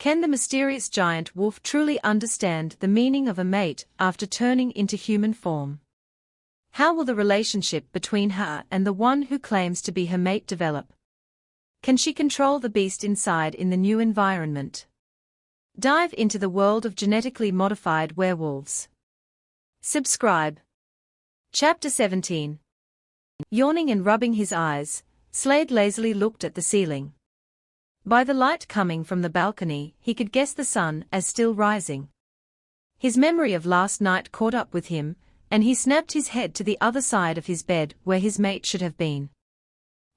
Can the mysterious giant wolf truly understand the meaning of a mate after turning into human form? How will the relationship between her and the one who claims to be her mate develop? Can she control the beast inside in the new environment? Dive into the world of genetically modified werewolves. Subscribe. Chapter 17. Yawning and rubbing his eyes, Slade lazily looked at the ceiling. By the light coming from the balcony, he could guess the sun as still rising. His memory of last night caught up with him, and he snapped his head to the other side of his bed where his mate should have been.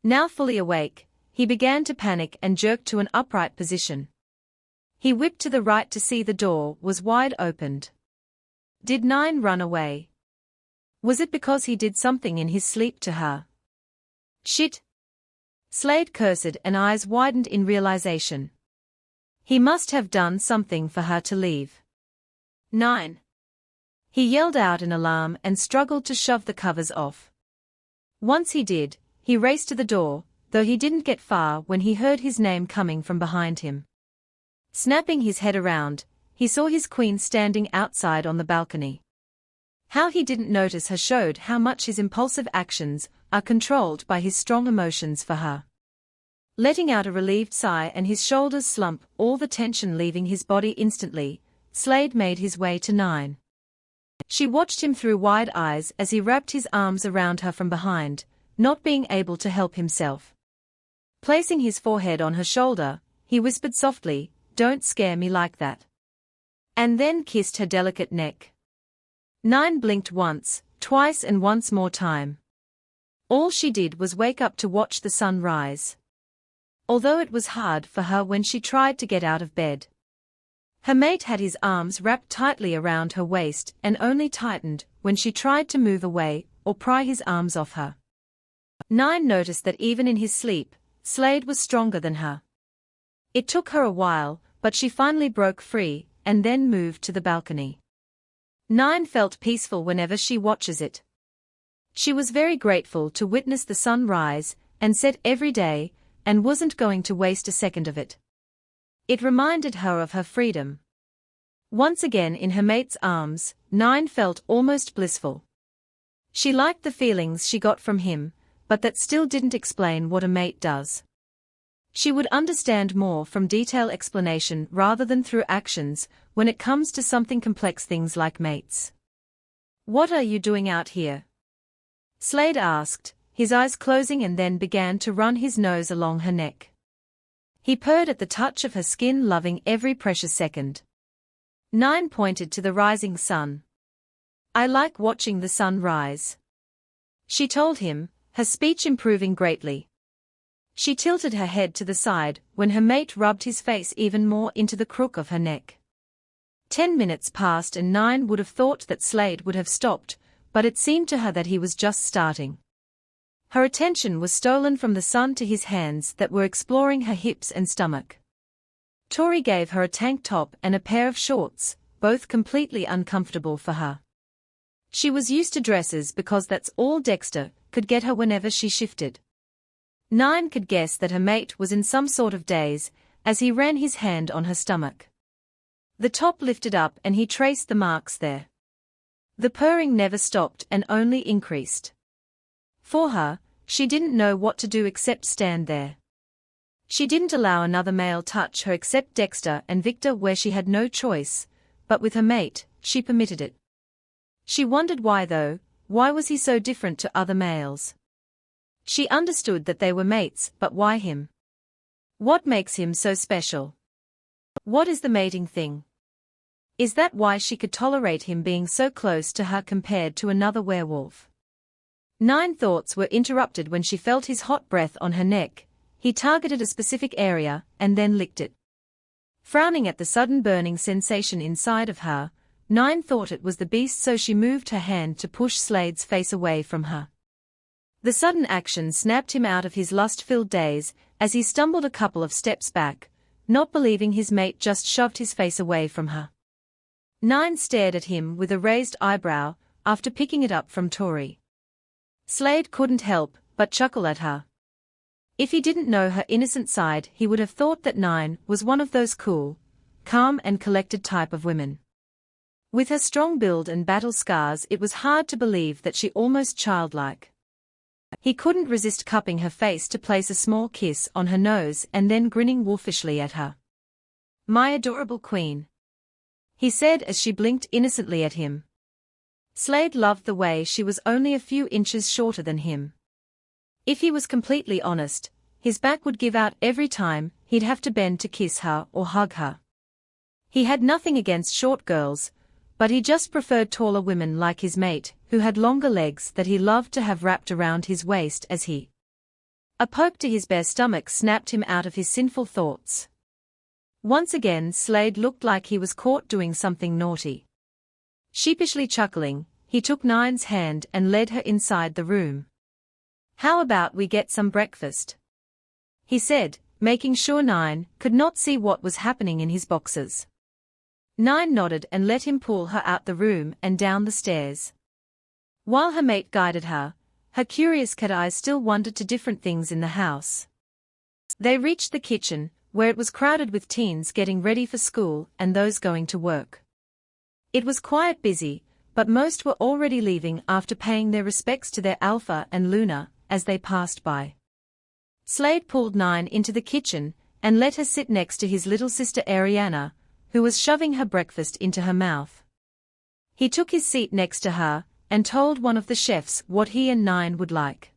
Now fully awake, he began to panic and jerked to an upright position. He whipped to the right to see the door was wide opened. Did Nine run away? Was it because he did something in his sleep to her? Shit! Slade cursed and eyes widened in realization. He must have done something for her to leave. Nine! He yelled out in alarm and struggled to shove the covers off. Once he did, he raced to the door, though he didn't get far when he heard his name coming from behind him. Snapping his head around, he saw his queen standing outside on the balcony. How he didn't notice her showed how much his impulsive actions are controlled by his strong emotions for her. Letting out a relieved sigh and his shoulders slump, all the tension leaving his body instantly, Slade made his way to Nine. She watched him through wide eyes as he wrapped his arms around her from behind, not being able to help himself. Placing his forehead on her shoulder, he whispered softly, "Don't scare me like that." And then kissed her delicate neck. Nine blinked once, twice and once more time. All she did was wake up to watch the sun rise. Although it was hard for her when she tried to get out of bed. Her mate had his arms wrapped tightly around her waist and only tightened when she tried to move away or pry his arms off her. Nine noticed that even in his sleep, Slade was stronger than her. It took her a while, but she finally broke free and then moved to the balcony. Nine felt peaceful whenever she watches it. She was very grateful to witness the sun rise and set every day and wasn't going to waste a second of it. It reminded her of her freedom. Once again in her mate's arms, Nine felt almost blissful. She liked the feelings she got from him, but that still didn't explain what a mate does. She would understand more from detailed explanation rather than through actions when it comes to something complex things like mates. "What are you doing out here?" Slade asked, his eyes closing, and then began to run his nose along her neck. He purred at the touch of her skin, loving every precious second. Nine pointed to the rising sun. "I like watching the sun rise," she told him, her speech improving greatly. She tilted her head to the side when her mate rubbed his face even more into the crook of her neck. 10 minutes passed and Nine would have thought that Slade would have stopped, but it seemed to her that he was just starting. Her attention was stolen from the sun to his hands that were exploring her hips and stomach. Tori gave her a tank top and a pair of shorts, both completely uncomfortable for her. She was used to dresses because that's all Dexter could get her whenever she shifted. Nine could guess that her mate was in some sort of daze as he ran his hand on her stomach. The top lifted up and he traced the marks there. The purring never stopped and only increased. For her, she didn't know what to do except stand there. She didn't allow another male touch her except Dexter and Victor where she had no choice, but with her mate, she permitted it. She wondered why though, why was he so different to other males? She understood that they were mates, but why him? What makes him so special? What is the mating thing? Is that why she could tolerate him being so close to her compared to another werewolf? Nine thoughts were interrupted when she felt his hot breath on her neck. He targeted a specific area and then licked it. Frowning at the sudden burning sensation inside of her, Nine thought it was the beast, so she moved her hand to push Slade's face away from her. The sudden action snapped him out of his lust-filled daze as he stumbled a couple of steps back, not believing his mate just shoved his face away from her. Nine stared at him with a raised eyebrow after picking it up from Tori. Slade couldn't help but chuckle at her. If he didn't know her innocent side, he would have thought that Nine was one of those cool, calm and collected type of women. With her strong build and battle scars, it was hard to believe that she almost childlike. He couldn't resist cupping her face to place a small kiss on her nose and then grinning wolfishly at her. "My adorable queen," he said as she blinked innocently at him. Slade loved the way she was only a few inches shorter than him. If he was completely honest, his back would give out every time he'd have to bend to kiss her or hug her. He had nothing against short girls, but he just preferred taller women like his mate, who had longer legs that he loved to have wrapped around his waist as he. A poke to his bare stomach snapped him out of his sinful thoughts. Once again Slade looked like he was caught doing something naughty. Sheepishly chuckling, he took Nine's hand and led her inside the room. "How about we get some breakfast?" he said, making sure Nine could not see what was happening in his boxes. Nine nodded and let him pull her out the room and down the stairs. While her mate guided her, her curious cat eyes still wandered to different things in the house. They reached the kitchen, where it was crowded with teens getting ready for school and those going to work. It was quite busy, but most were already leaving after paying their respects to their Alpha and Luna as they passed by. Slade pulled Nine into the kitchen and let her sit next to his little sister Ariana, who was shoving her breakfast into her mouth. He took his seat next to her and told one of the chefs what he and Nine would like.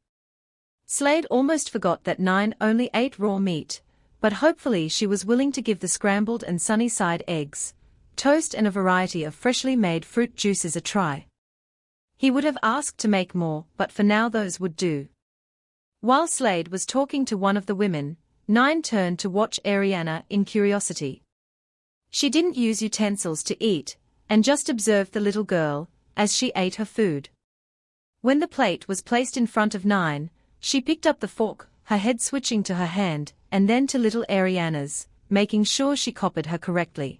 Slade almost forgot that Nine only ate raw meat, but hopefully she was willing to give the scrambled and sunny-side eggs, toast and a variety of freshly made fruit juices a try. He would have asked to make more, but for now those would do. While Slade was talking to one of the women, Nine turned to watch Ariana in curiosity. She didn't use utensils to eat, and just observed the little girl as she ate her food. When the plate was placed in front of Nine, she picked up the fork, her head switching to her hand, and then to little Ariana's, making sure she copied her correctly.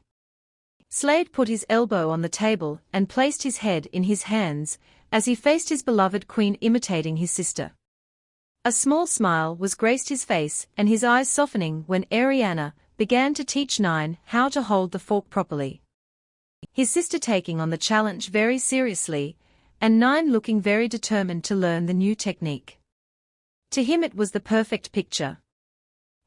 Slade put his elbow on the table and placed his head in his hands as he faced his beloved queen, imitating his sister. A small smile was graced his face and his eyes softening when Ariana began to teach Nine how to hold the fork properly. His sister taking on the challenge very seriously, and Nine looking very determined to learn the new technique. To him it was the perfect picture.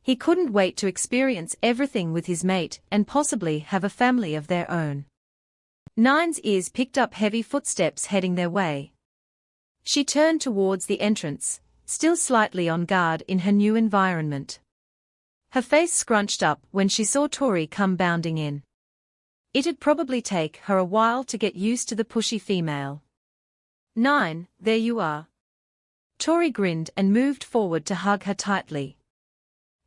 He couldn't wait to experience everything with his mate and possibly have a family of their own. Nine's ears picked up heavy footsteps heading their way. She turned towards the entrance, still slightly on guard in her new environment. Her face scrunched up when she saw Tori come bounding in. It'd probably take her a while to get used to the pushy female. "Nine, there you are." Tori grinned and moved forward to hug her tightly.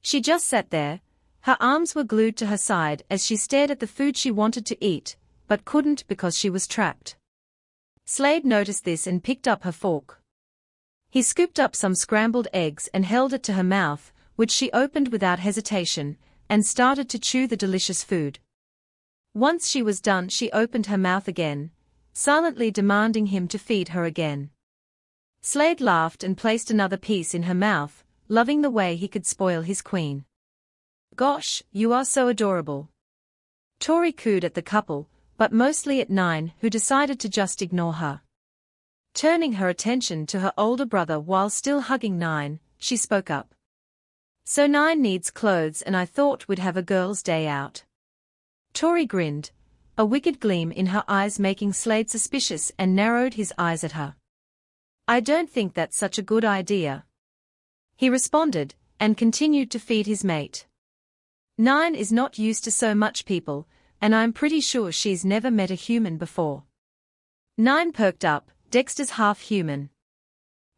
She just sat there, her arms were glued to her side as she stared at the food she wanted to eat, but couldn't because she was trapped. Slade noticed this and picked up her fork. He scooped up some scrambled eggs and held it to her mouth, which she opened without hesitation, and started to chew the delicious food. Once she was done, she opened her mouth again, silently demanding him to feed her again. Slade laughed and placed another piece in her mouth, loving the way he could spoil his queen. "Gosh, you are so adorable." Tori cooed at the couple, but mostly at Nine, who decided to just ignore her. Turning her attention to her older brother while still hugging Nine, she spoke up. "So Nine needs clothes and I thought we'd have a girls' day out." Tori grinned, a wicked gleam in her eyes making Slade suspicious, and narrowed his eyes at her. "I don't think that's such a good idea," he responded, and continued to feed his mate. "Nine is not used to so much people, and I'm pretty sure she's never met a human before." Nine perked up, Dexter's half human.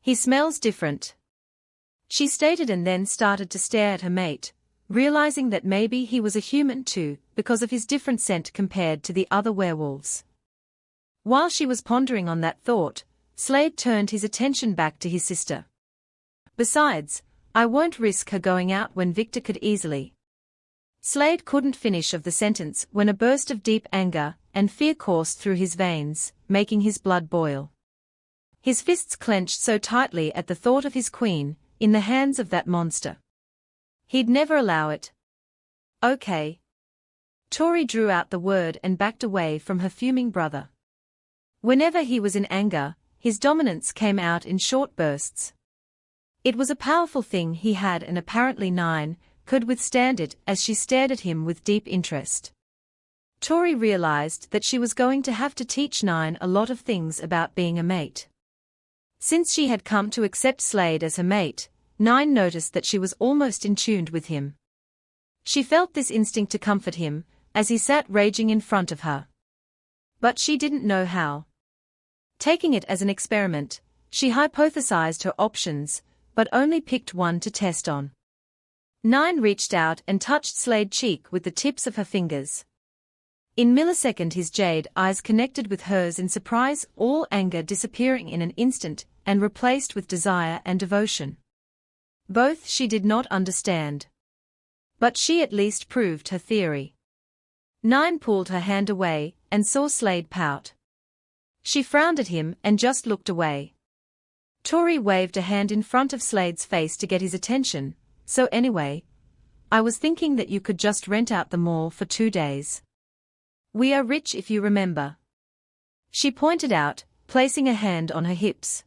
"He smells different," she stated, and then started to stare at her mate, realizing that maybe he was a human too, because of his different scent compared to the other werewolves. While she was pondering on that thought, Slade turned his attention back to his sister. "Besides, I won't risk her going out when Victor could easily." Slade couldn't finish of the sentence when a burst of deep anger and fear coursed through his veins, making his blood boil. His fists clenched so tightly at the thought of his queen in the hands of that monster. He'd never allow it. "Okay. Tori drew out the word and backed away from her fuming brother. Whenever he was in anger, his dominance came out in short bursts. It was a powerful thing he had, and apparently Nine could withstand it as she stared at him with deep interest. Tori realized that she was going to have to teach Nine a lot of things about being a mate. Since she had come to accept Slade as her mate, Nine noticed that she was almost in tune with him. She felt this instinct to comfort him, as he sat raging in front of her. But she didn't know how. Taking it as an experiment, she hypothesized her options, but only picked one to test on. Nine reached out and touched Slade's cheek with the tips of her fingers. In millisecond his jade eyes connected with hers in surprise, all anger disappearing in an instant and replaced with desire and devotion. Both she did not understand. But she at least proved her theory. Nine pulled her hand away and saw Slade pout. She frowned at him and just looked away. Tori waved a hand in front of Slade's face to get his attention. So anyway, I was thinking that you could just rent out the mall for 2 days. We are rich if you remember. She pointed out, placing a hand on her hips.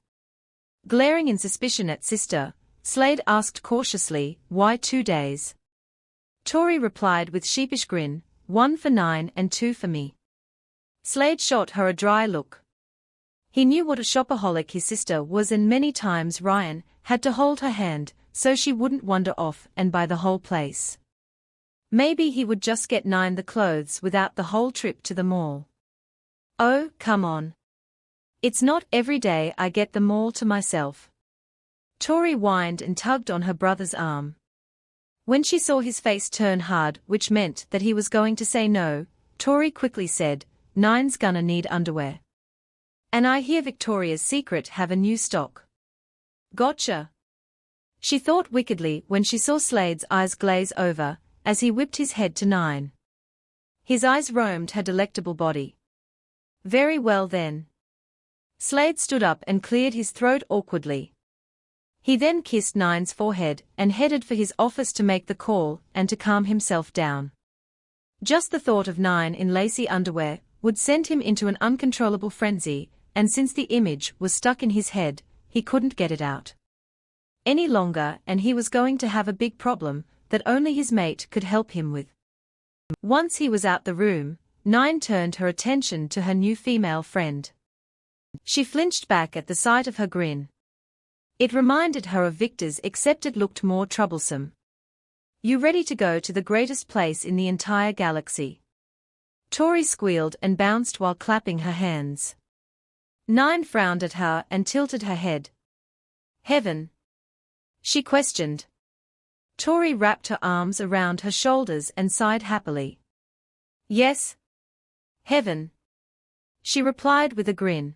Glaring in suspicion at sister, Slade asked cautiously, why 2 days? Tori replied with sheepish grin, 1 for Nine and 2 for me. Slade shot her a dry look. He knew what a shopaholic his sister was, and many times Ryan had to hold her hand so she wouldn't wander off and buy the whole place. Maybe he would just get Nine the clothes without the whole trip to the mall. Oh, come on. It's not every day I get the mall to myself. Tori whined and tugged on her brother's arm. When she saw his face turn hard, which meant that he was going to say no, Tori quickly said, Nine's gonna need underwear. And I hear Victoria's Secret have a new stock. Gotcha. She thought wickedly when she saw Slade's eyes glaze over, as he whipped his head to Nine. His eyes roamed her delectable body. Very well then. Slade stood up and cleared his throat awkwardly. He then kissed Nine's forehead and headed for his office to make the call and to calm himself down. Just the thought of Nine in lacy underwear would send him into an uncontrollable frenzy, and since the image was stuck in his head, he couldn't get it out any longer, and he was going to have a big problem that only his mate could help him with. Once he was out the room, Nine turned her attention to her new female friend. She flinched back at the sight of her grin. It reminded her of Victor's, except it looked more troublesome. You ready to go to the greatest place in the entire galaxy? Tori squealed and bounced while clapping her hands. Nine frowned at her and tilted her head. Heaven? She questioned. Tori wrapped her arms around her shoulders and sighed happily. Yes. Heaven. She replied with a grin.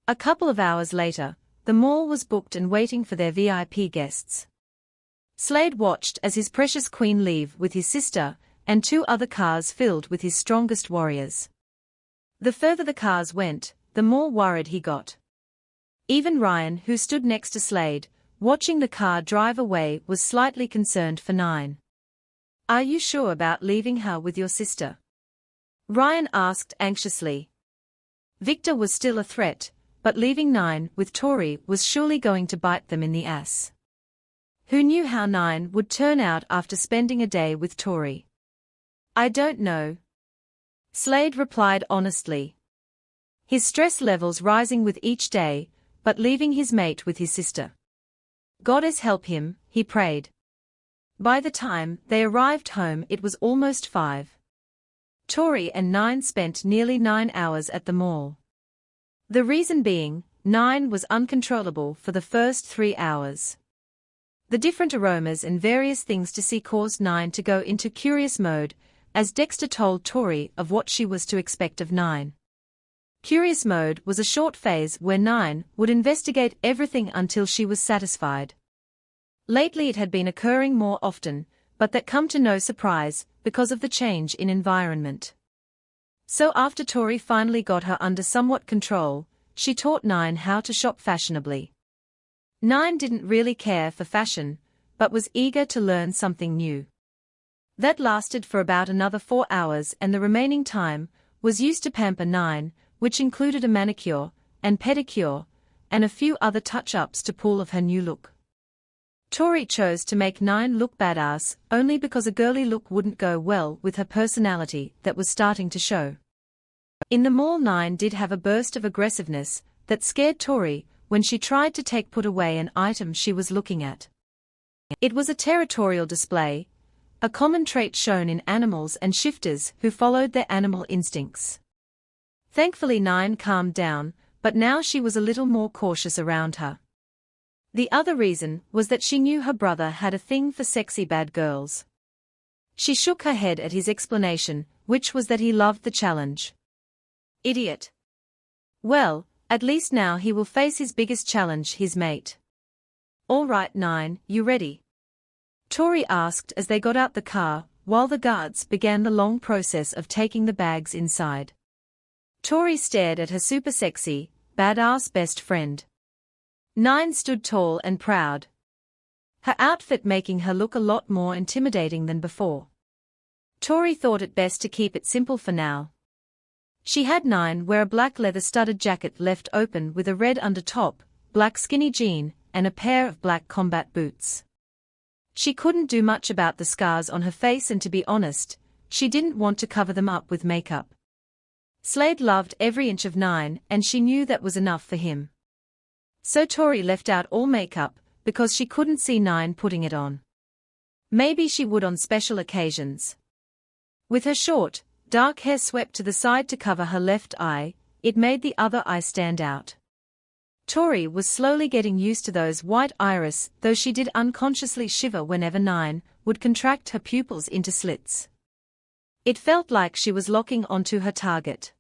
A couple of hours later, the mall was booked and waiting for their VIP guests. Slade watched as his precious queen leave with his sister and 2 other cars filled with his strongest warriors. The further the cars went, the more worried he got. Even Ryan, who stood next to Slade, watching the car drive away, was slightly concerned for Nine. Are you sure about leaving her with your sister? Ryan asked anxiously. Victor was still a threat, but leaving Nine with Tori was surely going to bite them in the ass. Who knew how Nine would turn out after spending a day with Tori? I don't know. Slade replied honestly. His stress levels rising with each day, but leaving his mate with his sister. Goddess help him, he prayed. By the time they arrived home it was almost 5. Tori and Nine spent nearly 9 hours at the mall. The reason being, Nine was uncontrollable for the first 3 hours. The different aromas and various things to see caused Nine to go into curious mode, as Dexter told Tori of what she was to expect of Nine. Curious mode was a short phase where Nine would investigate everything until she was satisfied. Lately it had been occurring more often, but that come to no surprise, because of the change in environment. So after Tori finally got her under somewhat control, she taught Nine how to shop fashionably. Nine didn't really care for fashion, but was eager to learn something new. That lasted for about another 4 hours, and the remaining time was used to pamper 9, which included a manicure and pedicure, and a few other touch-ups to pull off her new look. Tori chose to make 9 look badass only because a girly look wouldn't go well with her personality that was starting to show. In the mall, 9 did have a burst of aggressiveness that scared Tori when she tried to put away an item she was looking at. It was a territorial display, a common trait shown in animals and shifters who followed their animal instincts. Thankfully 9 calmed down, but now she was a little more cautious around her. The other reason was that she knew her brother had a thing for sexy bad girls. She shook her head at his explanation, which was that he loved the challenge. Idiot. Well, at least now he will face his biggest challenge, his mate. All right 9, you ready? Tori asked as they got out the car, while the guards began the long process of taking the bags inside. Tori stared at her super sexy, badass best friend. 9 stood tall and proud, her outfit making her look a lot more intimidating than before. Tori thought it best to keep it simple for now. She had 9 wear a black leather-studded jacket left open with a red undertop, black skinny jean, and a pair of black combat boots. She couldn't do much about the scars on her face, and to be honest, she didn't want to cover them up with makeup. Slade loved every inch of 9, and she knew that was enough for him. So Tori left out all makeup, because she couldn't see 9 putting it on. Maybe she would on special occasions. With her short, dark hair swept to the side to cover her left eye, it made the other eye stand out. Tori was slowly getting used to those white iris, though she did unconsciously shiver whenever 9 would contract her pupils into slits. It felt like she was locking onto her target.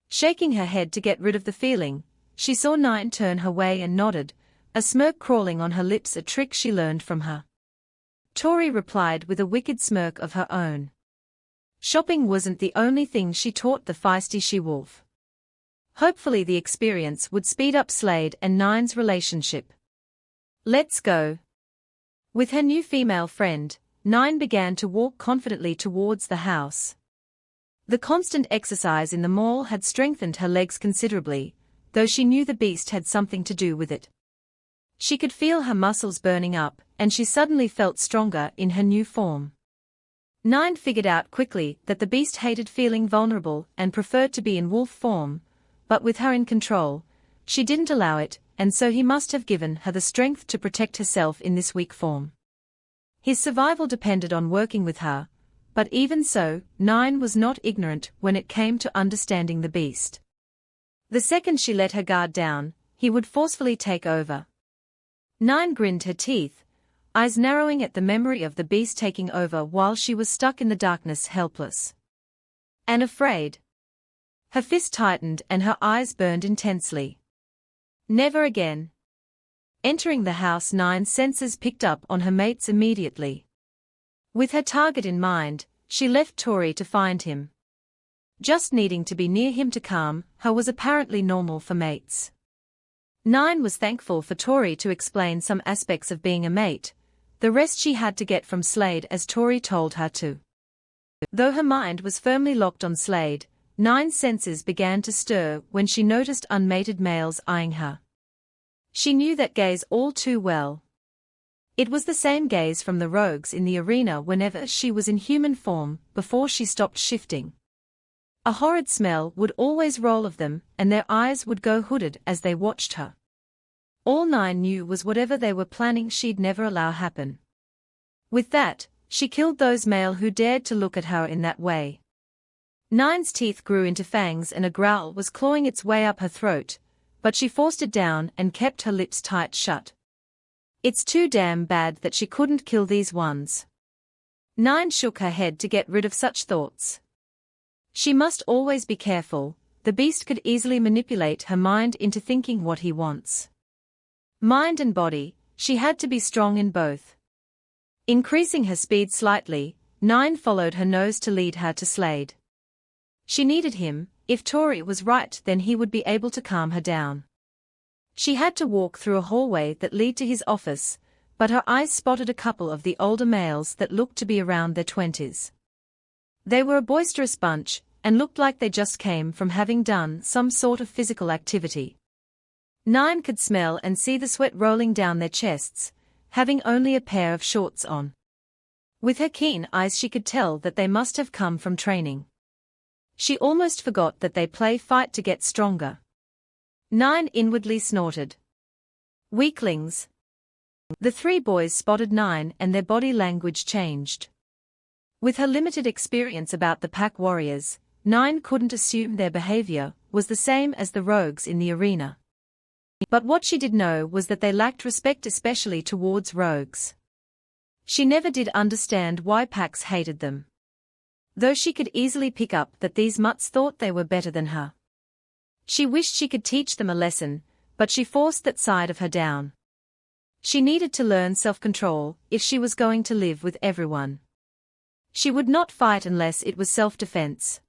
Shaking her head to get rid of the feeling, she saw 9 turn her way and nodded, a smirk crawling on her lips, a trick she learned from her. Tori replied with a wicked smirk of her own. Shopping wasn't the only thing she taught the feisty she-wolf. Hopefully the experience would speed up Slade and 9's relationship. Let's go. With her new female friend, 9 began to walk confidently towards the house. The constant exercise in the mall had strengthened her legs considerably, though she knew the beast had something to do with it. She could feel her muscles burning up, and she suddenly felt stronger in her new form. 9 figured out quickly that the beast hated feeling vulnerable and preferred to be in wolf form, but with her in control, she didn't allow it, and so he must have given her the strength to protect herself in this weak form. His survival depended on working with her, but even so, 9 was not ignorant when it came to understanding the beast. The second she let her guard down, he would forcefully take over. 9 grinned her teeth, eyes narrowing at the memory of the beast taking over while she was stuck in the darkness, helpless and afraid. Her fist tightened and her eyes burned intensely. Never again. Entering the house, 9's senses picked up on her mates immediately. With her target in mind, she left Tori to find him. Just needing to be near him to calm her was apparently normal for mates. 9 was thankful for Tori to explain some aspects of being a mate, the rest she had to get from Slade as Tori told her to. Though her mind was firmly locked on Slade, 9's senses began to stir when she noticed unmated males eyeing her. She knew that gaze all too well. It was the same gaze from the rogues in the arena whenever she was in human form, before she stopped shifting. A horrid smell would always roll of them, and their eyes would go hooded as they watched her. All 9 knew was whatever they were planning she'd never allow happen. With that, she killed those male who dared to look at her in that way. 9's teeth grew into fangs and a growl was clawing its way up her throat, but she forced it down and kept her lips tight shut. It's too damn bad that she couldn't kill these ones. 9 shook her head to get rid of such thoughts. She must always be careful, the beast could easily manipulate her mind into thinking what he wants. Mind and body, she had to be strong in both. Increasing her speed slightly, 9 followed her nose to lead her to Slade. She needed him. If Tori was right, then he would be able to calm her down. She had to walk through a hallway that led to his office, but her eyes spotted a couple of the older males that looked to be around their 20s. They were a boisterous bunch, and looked like they just came from having done some sort of physical activity. 9 could smell and see the sweat rolling down their chests, having only a pair of shorts on. With her keen eyes she could tell that they must have come from training. She almost forgot that they play fight to get stronger. 9 inwardly snorted. Weaklings. The 3 boys spotted 9 and their body language changed. With her limited experience about the pack warriors, 9 couldn't assume their behavior was the same as the rogues in the arena. But what she did know was that they lacked respect, especially towards rogues. She never did understand why packs hated them, though she could easily pick up that these mutts thought they were better than her. She wished she could teach them a lesson, but she forced that side of her down. She needed to learn self-control if she was going to live with everyone. She would not fight unless it was self-defense.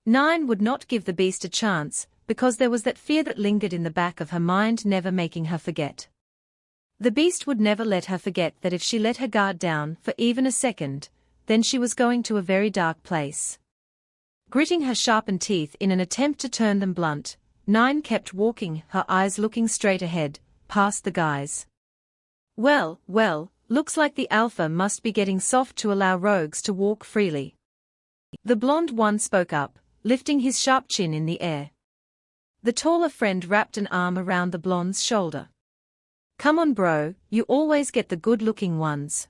9 would not give the beast a chance, because there was that fear that lingered in the back of her mind, never making her forget. The beast would never let her forget that if she let her guard down for even a second, then she was going to a very dark place. Gritting her sharpened teeth in an attempt to turn them blunt, 9 kept walking, her eyes looking straight ahead, past the guys. Well, looks like the alpha must be getting soft to allow rogues to walk freely. The blonde one spoke up, lifting his sharp chin in the air. The taller friend wrapped an arm around the blonde's shoulder. Come on bro, you always get the good-looking ones.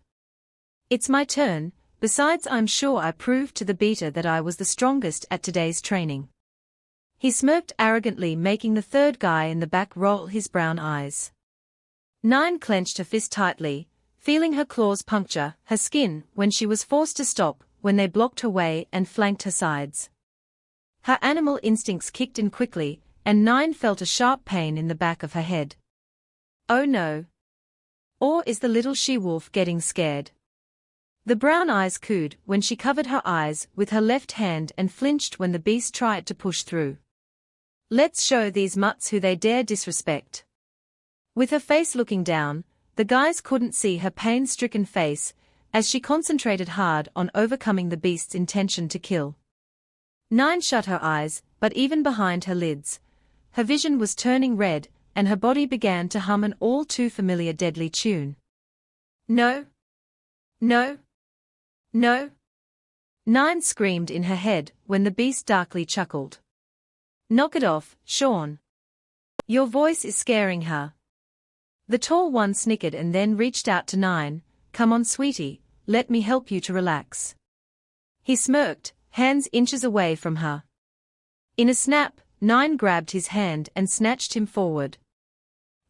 It's my turn, besides I'm sure I proved to the beta that I was the strongest at today's training. He smirked arrogantly, making the third guy in the back roll his brown eyes. 9 clenched her fist tightly, feeling her claws puncture her skin when she was forced to stop when they blocked her way and flanked her sides. Her animal instincts kicked in quickly, and 9 felt a sharp pain in the back of her head. Oh no. Or is the little she-wolf getting scared? The brown eyes cooed when she covered her eyes with her left hand and flinched when the beast tried to push through. Let's show these mutts who they dare disrespect. With her face looking down, the guys couldn't see her pain-stricken face, as she concentrated hard on overcoming the beast's intention to kill. 9 shut her eyes, but even behind her lids, her vision was turning red, and her body began to hum an all too familiar deadly tune. No. No. No. 9 screamed in her head when the beast darkly chuckled. Knock it off, Sean. Your voice is scaring her. The tall one snickered and then reached out to 9, come on sweetie, let me help you to relax. He smirked, hands inches away from her. In a snap, 9 grabbed his hand and snatched him forward.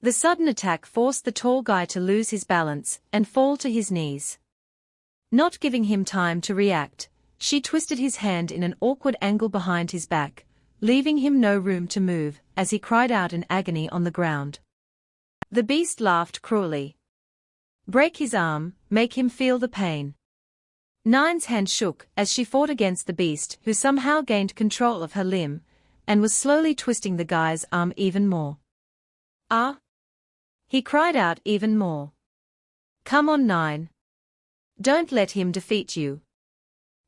The sudden attack forced the tall guy to lose his balance and fall to his knees. Not giving him time to react, she twisted his hand in an awkward angle behind his back, leaving him no room to move as he cried out in agony on the ground. The beast laughed cruelly. Break his arm, make him feel the pain. 9's hand shook as she fought against the beast, who somehow gained control of her limb, and was slowly twisting the guy's arm even more. Ah! He cried out even more. Come on 9. Don't let him defeat you.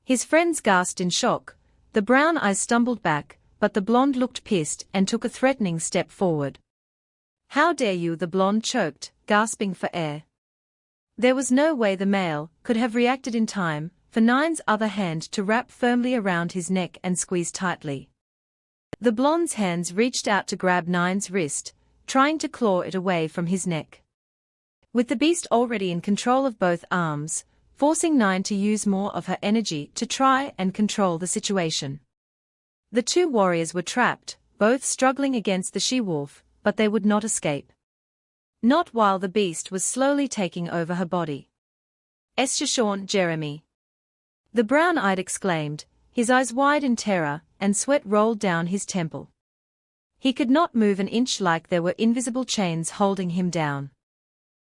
His friends gasped in shock, the brown eyes stumbled back, but the blonde looked pissed and took a threatening step forward. How dare you, the blonde choked, gasping for air. There was no way the male could have reacted in time for 9's other hand to wrap firmly around his neck and squeeze tightly. The blonde's hands reached out to grab 9's wrist, trying to claw it away from his neck. With the beast already in control of both arms, forcing 9 to use more of her energy to try and control the situation. The 2 warriors were trapped, both struggling against the she-wolf, but they would not escape. Not while the beast was slowly taking over her body. Sean Jeremy. The brown-eyed exclaimed, his eyes wide in terror, and sweat rolled down his temple. He could not move an inch, like there were invisible chains holding him down.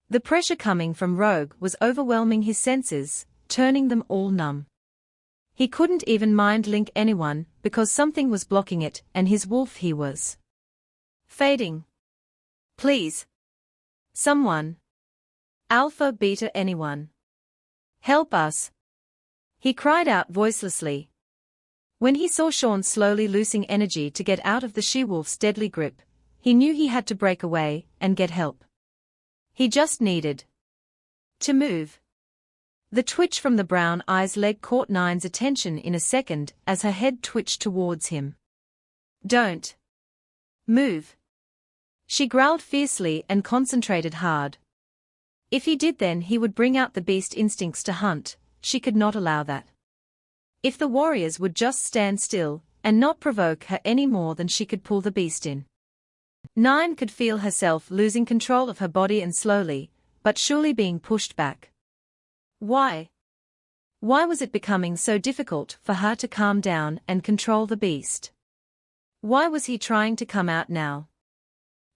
The pressure coming from Rogue was overwhelming his senses, turning them all numb. He couldn't even mind-link anyone, because something was blocking it, and his wolf he was fading. Please. Someone. Alpha, beta, anyone. Help us. He cried out voicelessly. When he saw Sean slowly losing energy to get out of the she-wolf's deadly grip, he knew he had to break away and get help. He just needed to move. The twitch from the brown eye's leg caught Nine's attention in a second as her head twitched towards him. Don't move. She growled fiercely and concentrated hard. If he did, then he would bring out the beast instincts to hunt. She could not allow that. If the warriors would just stand still and not provoke her any more than she could pull the beast in. Nine could feel herself losing control of her body and slowly, but surely being pushed back. Why? Why was it becoming so difficult for her to calm down and control the beast? Why was he trying to come out now?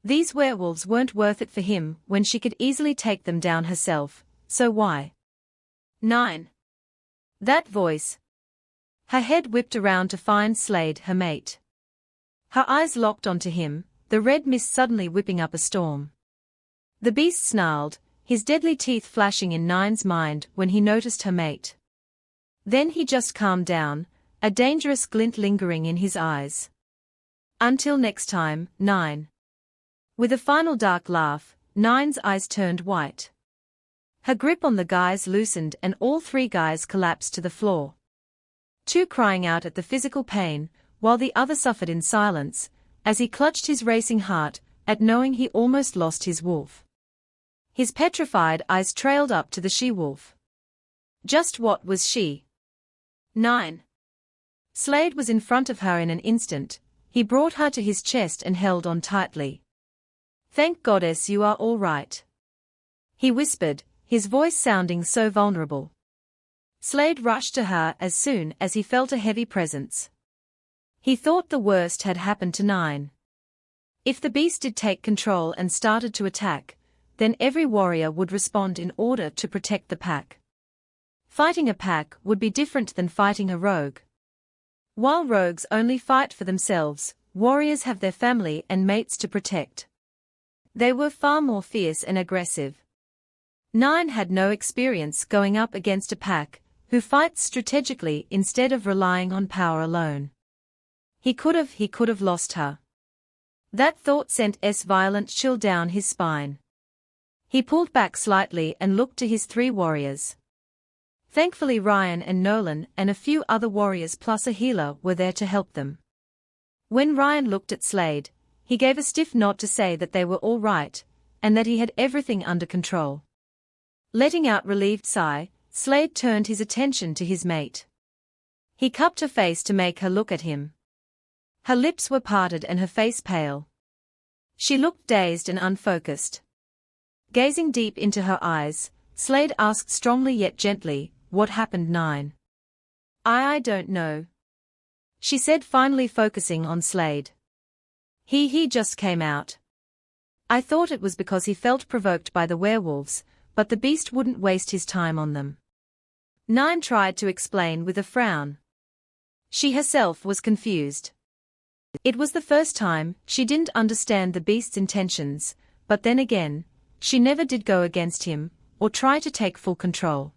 These werewolves weren't worth it for him when she could easily take them down herself, so why? 9. That voice. Her head whipped around to find Slade, her mate. Her eyes locked onto him, the red mist suddenly whipping up a storm. The beast snarled, his deadly teeth flashing in Nine's mind when he noticed her mate. Then he just calmed down, a dangerous glint lingering in his eyes. Until next time, 9. With a final dark laugh, Nine's eyes turned white. Her grip on the guys loosened and all three guys collapsed to the floor. Two crying out at the physical pain, while the other suffered in silence, as he clutched his racing heart at knowing he almost lost his wolf. His petrified eyes trailed up to the she-wolf. Just what was she? 9. Slade was in front of her in an instant. He brought her to his chest and held on tightly. Thank goddess you are all right. He whispered, his voice sounding so vulnerable. Slade rushed to her as soon as he felt a heavy presence. He thought the worst had happened to 9. If the beast did take control and started to attack, then every warrior would respond in order to protect the pack. Fighting a pack would be different than fighting a rogue. While rogues only fight for themselves, warriors have their family and mates to protect. They were far more fierce and aggressive. 9 had no experience going up against a pack who fights strategically instead of relying on power alone. He could have lost her. That thought sent a violent chill down his spine. He pulled back slightly and looked to his 3 warriors. Thankfully Ryan and Nolan and a few other warriors plus a healer were there to help them. When Ryan looked at Slade, he gave a stiff nod to say that they were all right, and that he had everything under control. Letting out a relieved sigh, Slade turned his attention to his mate. He cupped her face to make her look at him. Her lips were parted and her face pale. She looked dazed and unfocused. Gazing deep into her eyes, Slade asked strongly yet gently, "What happened, 9?" I don't know," she said, finally focusing on Slade. He just came out. I thought it was because he felt provoked by the werewolves, but the beast wouldn't waste his time on them." 9 tried to explain with a frown. She herself was confused. It was the first time she didn't understand the beast's intentions, but then again, she never did go against him, or try to take full control.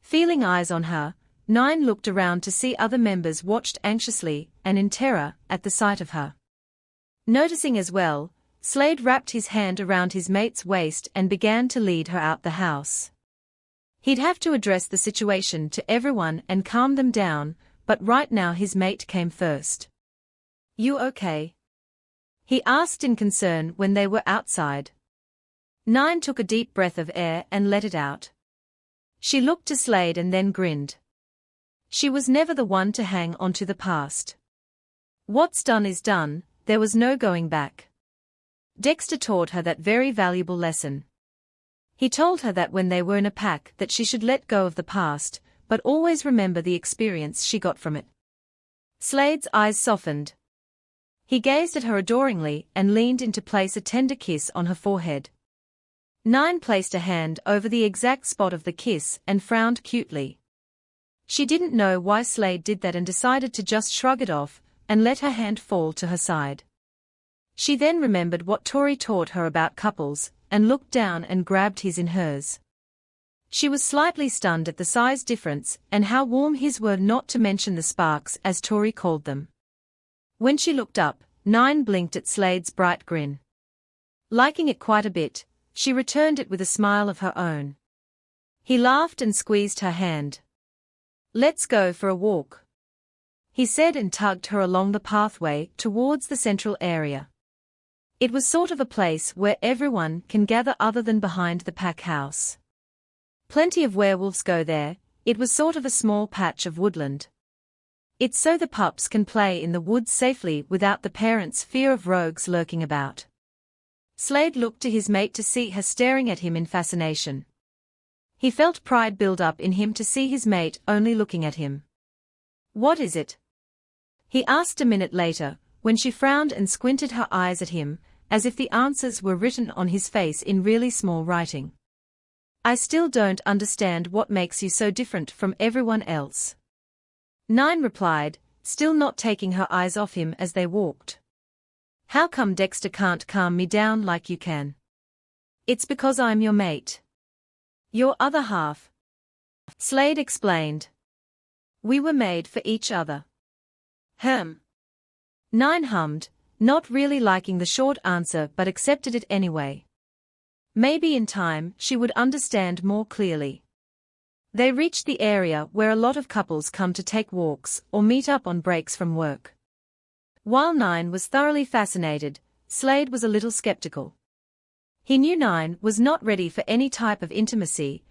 Feeling eyes on her, 9 looked around to see other members watched anxiously and in terror at the sight of her. Noticing as well, Slade wrapped his hand around his mate's waist and began to lead her out the house. He'd have to address the situation to everyone and calm them down, but right now his mate came first. "You okay?" he asked in concern when they were outside. 9 took a deep breath of air and let it out. She looked to Slade and then grinned. She was never the one to hang on to the past. What's done is done, there was no going back. Dexter taught her that very valuable lesson. He told her that when they were in a pack that she should let go of the past, but always remember the experience she got from it. Slade's eyes softened. He gazed at her adoringly and leaned in to place a tender kiss on her forehead. 9 placed a hand over the exact spot of the kiss and frowned cutely. She didn't know why Slade did that and decided to just shrug it off and let her hand fall to her side. She then remembered what Tori taught her about couples, and looked down and grabbed his in hers. She was slightly stunned at the size difference and how warm his were, not to mention the sparks, as Tori called them. When she looked up, 9 blinked at Slade's bright grin. Liking it quite a bit, she returned it with a smile of her own. He laughed and squeezed her hand. "Let's go for a walk," he said, and tugged her along the pathway towards the central area. It was sort of a place where everyone can gather other than behind the pack house. Plenty of werewolves go there. It was sort of a small patch of woodland. It's so the pups can play in the woods safely without the parents' fear of rogues lurking about. Slade looked to his mate to see her staring at him in fascination. He felt pride build up in him to see his mate only looking at him. "What is it?" he asked a minute later, when she frowned and squinted her eyes at him, as if the answers were written on his face in really small writing. "I still don't understand what makes you so different from everyone else," 9 replied, still not taking her eyes off him as they walked. "How come Dexter can't calm me down like you can?" "It's because I'm your mate. Your other half," Slade explained. "We were made for each other." 9 hummed, not really liking the short answer but accepted it anyway. Maybe in time she would understand more clearly. They reached the area where a lot of couples come to take walks or meet up on breaks from work. While 9 was thoroughly fascinated, Slade was a little skeptical. He knew 9 was not ready for any type of intimacy,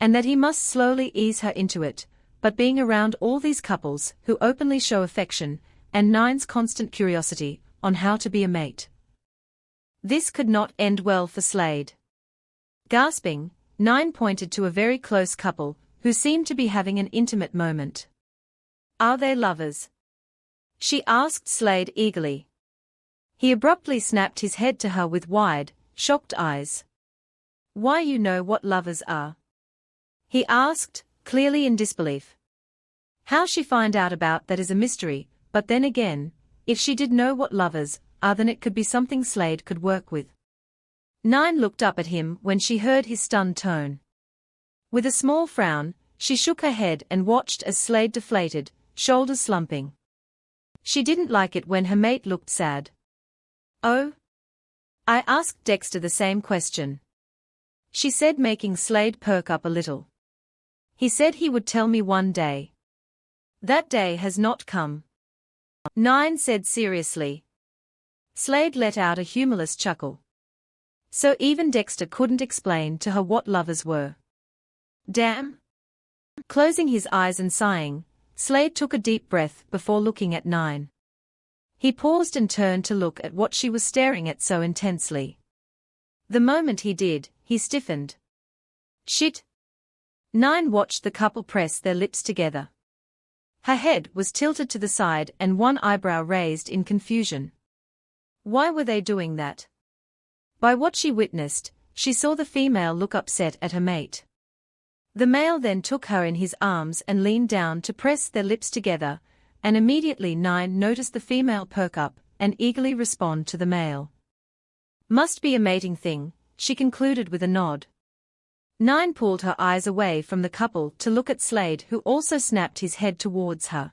and that he must slowly ease her into it, but being around all these couples who openly show affection, and 9's constant curiosity on how to be a mate, this could not end well for Slade. Gasping, 9 pointed to a very close couple, who seemed to be having an intimate moment. "Are they lovers?" she asked Slade eagerly. He abruptly snapped his head to her with wide, shocked eyes. "Why, you know what lovers are?" he asked, clearly in disbelief. How she find out about that is a mystery, but then again, if she did know what lovers are, then it could be something Slade could work with. 9 looked up at him when she heard his stunned tone. With a small frown, she shook her head and watched as Slade deflated, shoulders slumping. She didn't like it when her mate looked sad. "Oh?" "I asked Dexter the same question," she said, making Slade perk up a little. "He said he would tell me one day. That day has not come," 9 said seriously. Slade let out a humorless chuckle. So even Dexter couldn't explain to her what lovers were. Damn. Closing his eyes and sighing, Slade took a deep breath before looking at 9. He paused and turned to look at what she was staring at so intensely. The moment he did, he stiffened. "Shit." 9 watched the couple press their lips together. Her head was tilted to the side and one eyebrow raised in confusion. Why were they doing that? By what she witnessed, she saw the female look upset at her mate. The male then took her in his arms and leaned down to press their lips together, and immediately 9 noticed the female perk up and eagerly respond to the male. "Must be a mating thing," she concluded with a nod. 9 pulled her eyes away from the couple to look at Slade, who also snapped his head towards her.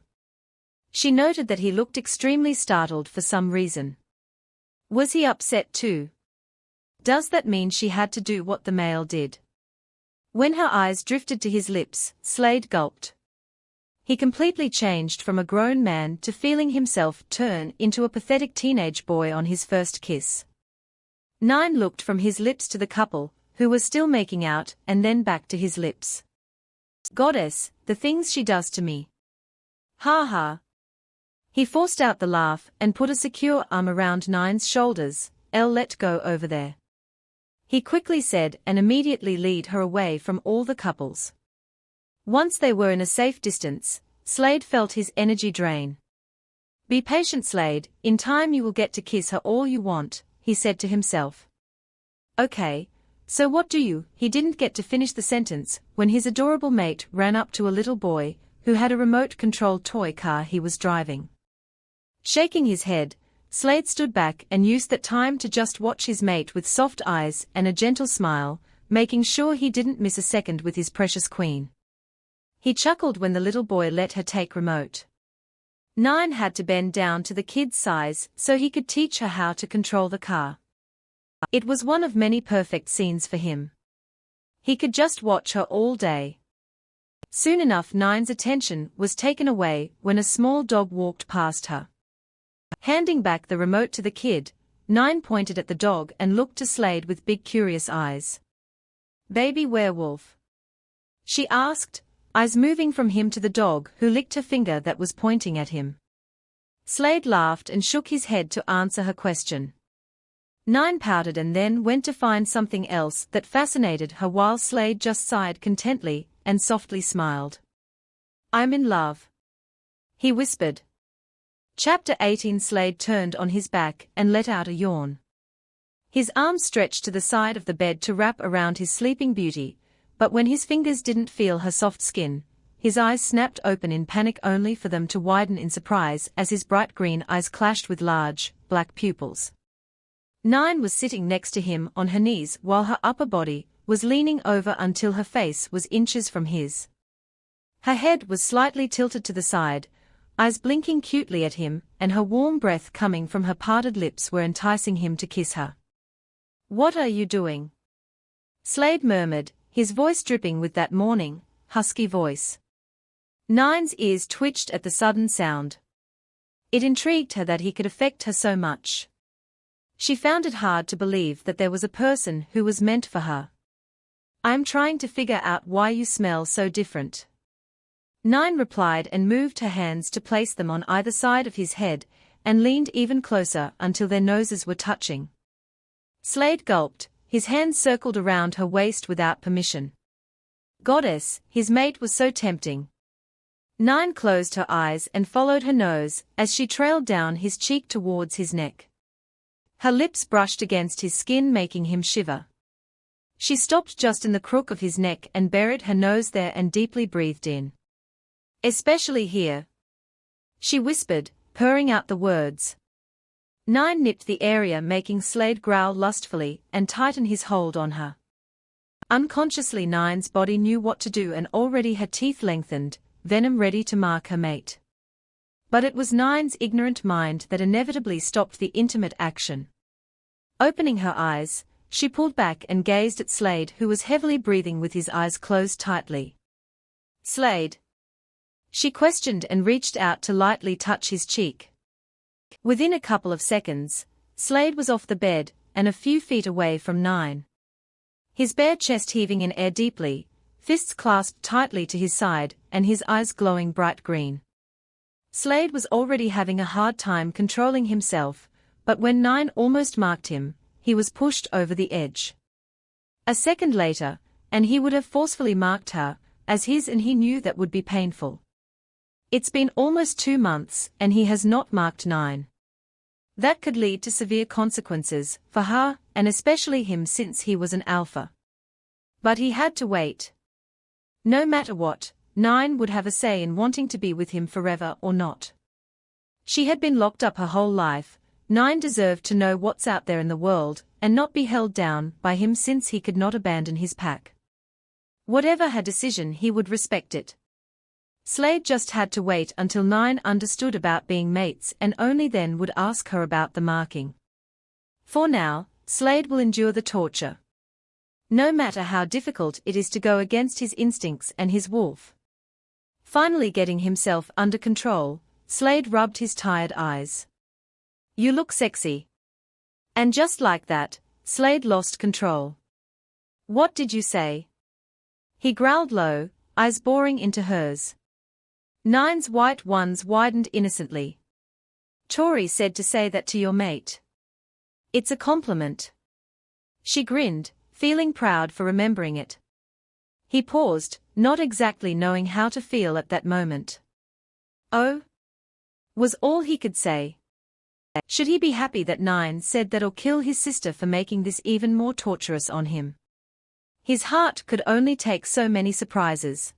She noted that he looked extremely startled for some reason. Was he upset too? Does that mean she had to do what the male did? When her eyes drifted to his lips, Slade gulped. He completely changed from a grown man to feeling himself turn into a pathetic teenage boy on his first kiss. 9 looked from his lips to the couple, who was still making out, and then back to his lips. "Goddess, the things she does to me. Ha ha." He forced out the laugh and put a secure arm around 9's shoulders. "Let go over there," he quickly said, and immediately led her away from all the couples. Once they were in a safe distance, Slade felt his energy drain. "Be patient, Slade, in time you will get to kiss her all you want," he said to himself. "Okay, so what do you?" He didn't get to finish the sentence when his adorable mate ran up to a little boy who had a remote-controlled toy car he was driving. Shaking his head, Slade stood back and used that time to just watch his mate with soft eyes and a gentle smile, making sure he didn't miss a second with his precious queen. He chuckled when the little boy let her take remote. 9 had to bend down to the kid's size so he could teach her how to control the car. It was one of many perfect scenes for him. He could just watch her all day. Soon enough 9's attention was taken away when a small dog walked past her. Handing back the remote to the kid, 9 pointed at the dog and looked to Slade with big curious eyes. "Baby werewolf?" she asked, eyes moving from him to the dog who licked her finger that was pointing at him. Slade laughed and shook his head to answer her question. 9 pouted and then went to find something else that fascinated her while Slade just sighed contentedly and softly smiled. "I'm in love," he whispered. Chapter 18. Slade turned on his back and let out a yawn. His arms stretched to the side of the bed to wrap around his sleeping beauty, but when his fingers didn't feel her soft skin, his eyes snapped open in panic only for them to widen in surprise as his bright green eyes clashed with large, black pupils. 9 was sitting next to him on her knees while her upper body was leaning over until her face was inches from his. Her head was slightly tilted to the side, eyes blinking cutely at him, and her warm breath coming from her parted lips were enticing him to kiss her. "What are you doing?" Slade murmured, his voice dripping with that morning, husky voice. 9's ears twitched at the sudden sound. It intrigued her that he could affect her so much. She found it hard to believe that there was a person who was meant for her. "I'm trying to figure out why you smell so different." 9 replied and moved her hands to place them on either side of his head, and leaned even closer until their noses were touching. Slade gulped, his hands circled around her waist without permission. Goddess, his mate was so tempting. 9 closed her eyes and followed her nose as she trailed down his cheek towards his neck. Her lips brushed against his skin making him shiver. She stopped just in the crook of his neck and buried her nose there and deeply breathed in. "Especially here," she whispered, purring out the words. 9 nipped the area making Slade growl lustfully and tighten his hold on her. Unconsciously 9's body knew what to do and already her teeth lengthened, venom ready to mark her mate. But it was 9's ignorant mind that inevitably stopped the intimate action. Opening her eyes, she pulled back and gazed at Slade who was heavily breathing with his eyes closed tightly. "Slade?" she questioned and reached out to lightly touch his cheek. Within a couple of seconds, Slade was off the bed and a few feet away from 9. His bare chest heaving in air deeply, fists clasped tightly to his side and his eyes glowing bright green. Slade was already having a hard time controlling himself, but when 9 almost marked him, he was pushed over the edge. A second later, and he would have forcefully marked her, as his and he knew that would be painful. It's been almost 2 months and he has not marked 9. That could lead to severe consequences for her and especially him since he was an alpha. But he had to wait. No matter what, 9 would have a say in wanting to be with him forever or not. She had been locked up her whole life. 9 deserved to know what's out there in the world and not be held down by him since he could not abandon his pack. Whatever her decision he would respect it. Slade just had to wait until 9 understood about being mates and only then would ask her about the marking. For now, Slade will endure the torture. No matter how difficult it is to go against his instincts and his wolf. Finally getting himself under control, Slade rubbed his tired eyes. "You look sexy." And just like that, Slade lost control. "What did you say?" he growled low, eyes boring into hers. 9's white ones widened innocently. "Tori said to say that to your mate. It's a compliment." She grinned, feeling proud for remembering it. He paused, not exactly knowing how to feel at that moment. "Oh?" was all he could say. Should he be happy that 9 said that or kill his sister for making this even more torturous on him? His heart could only take so many surprises.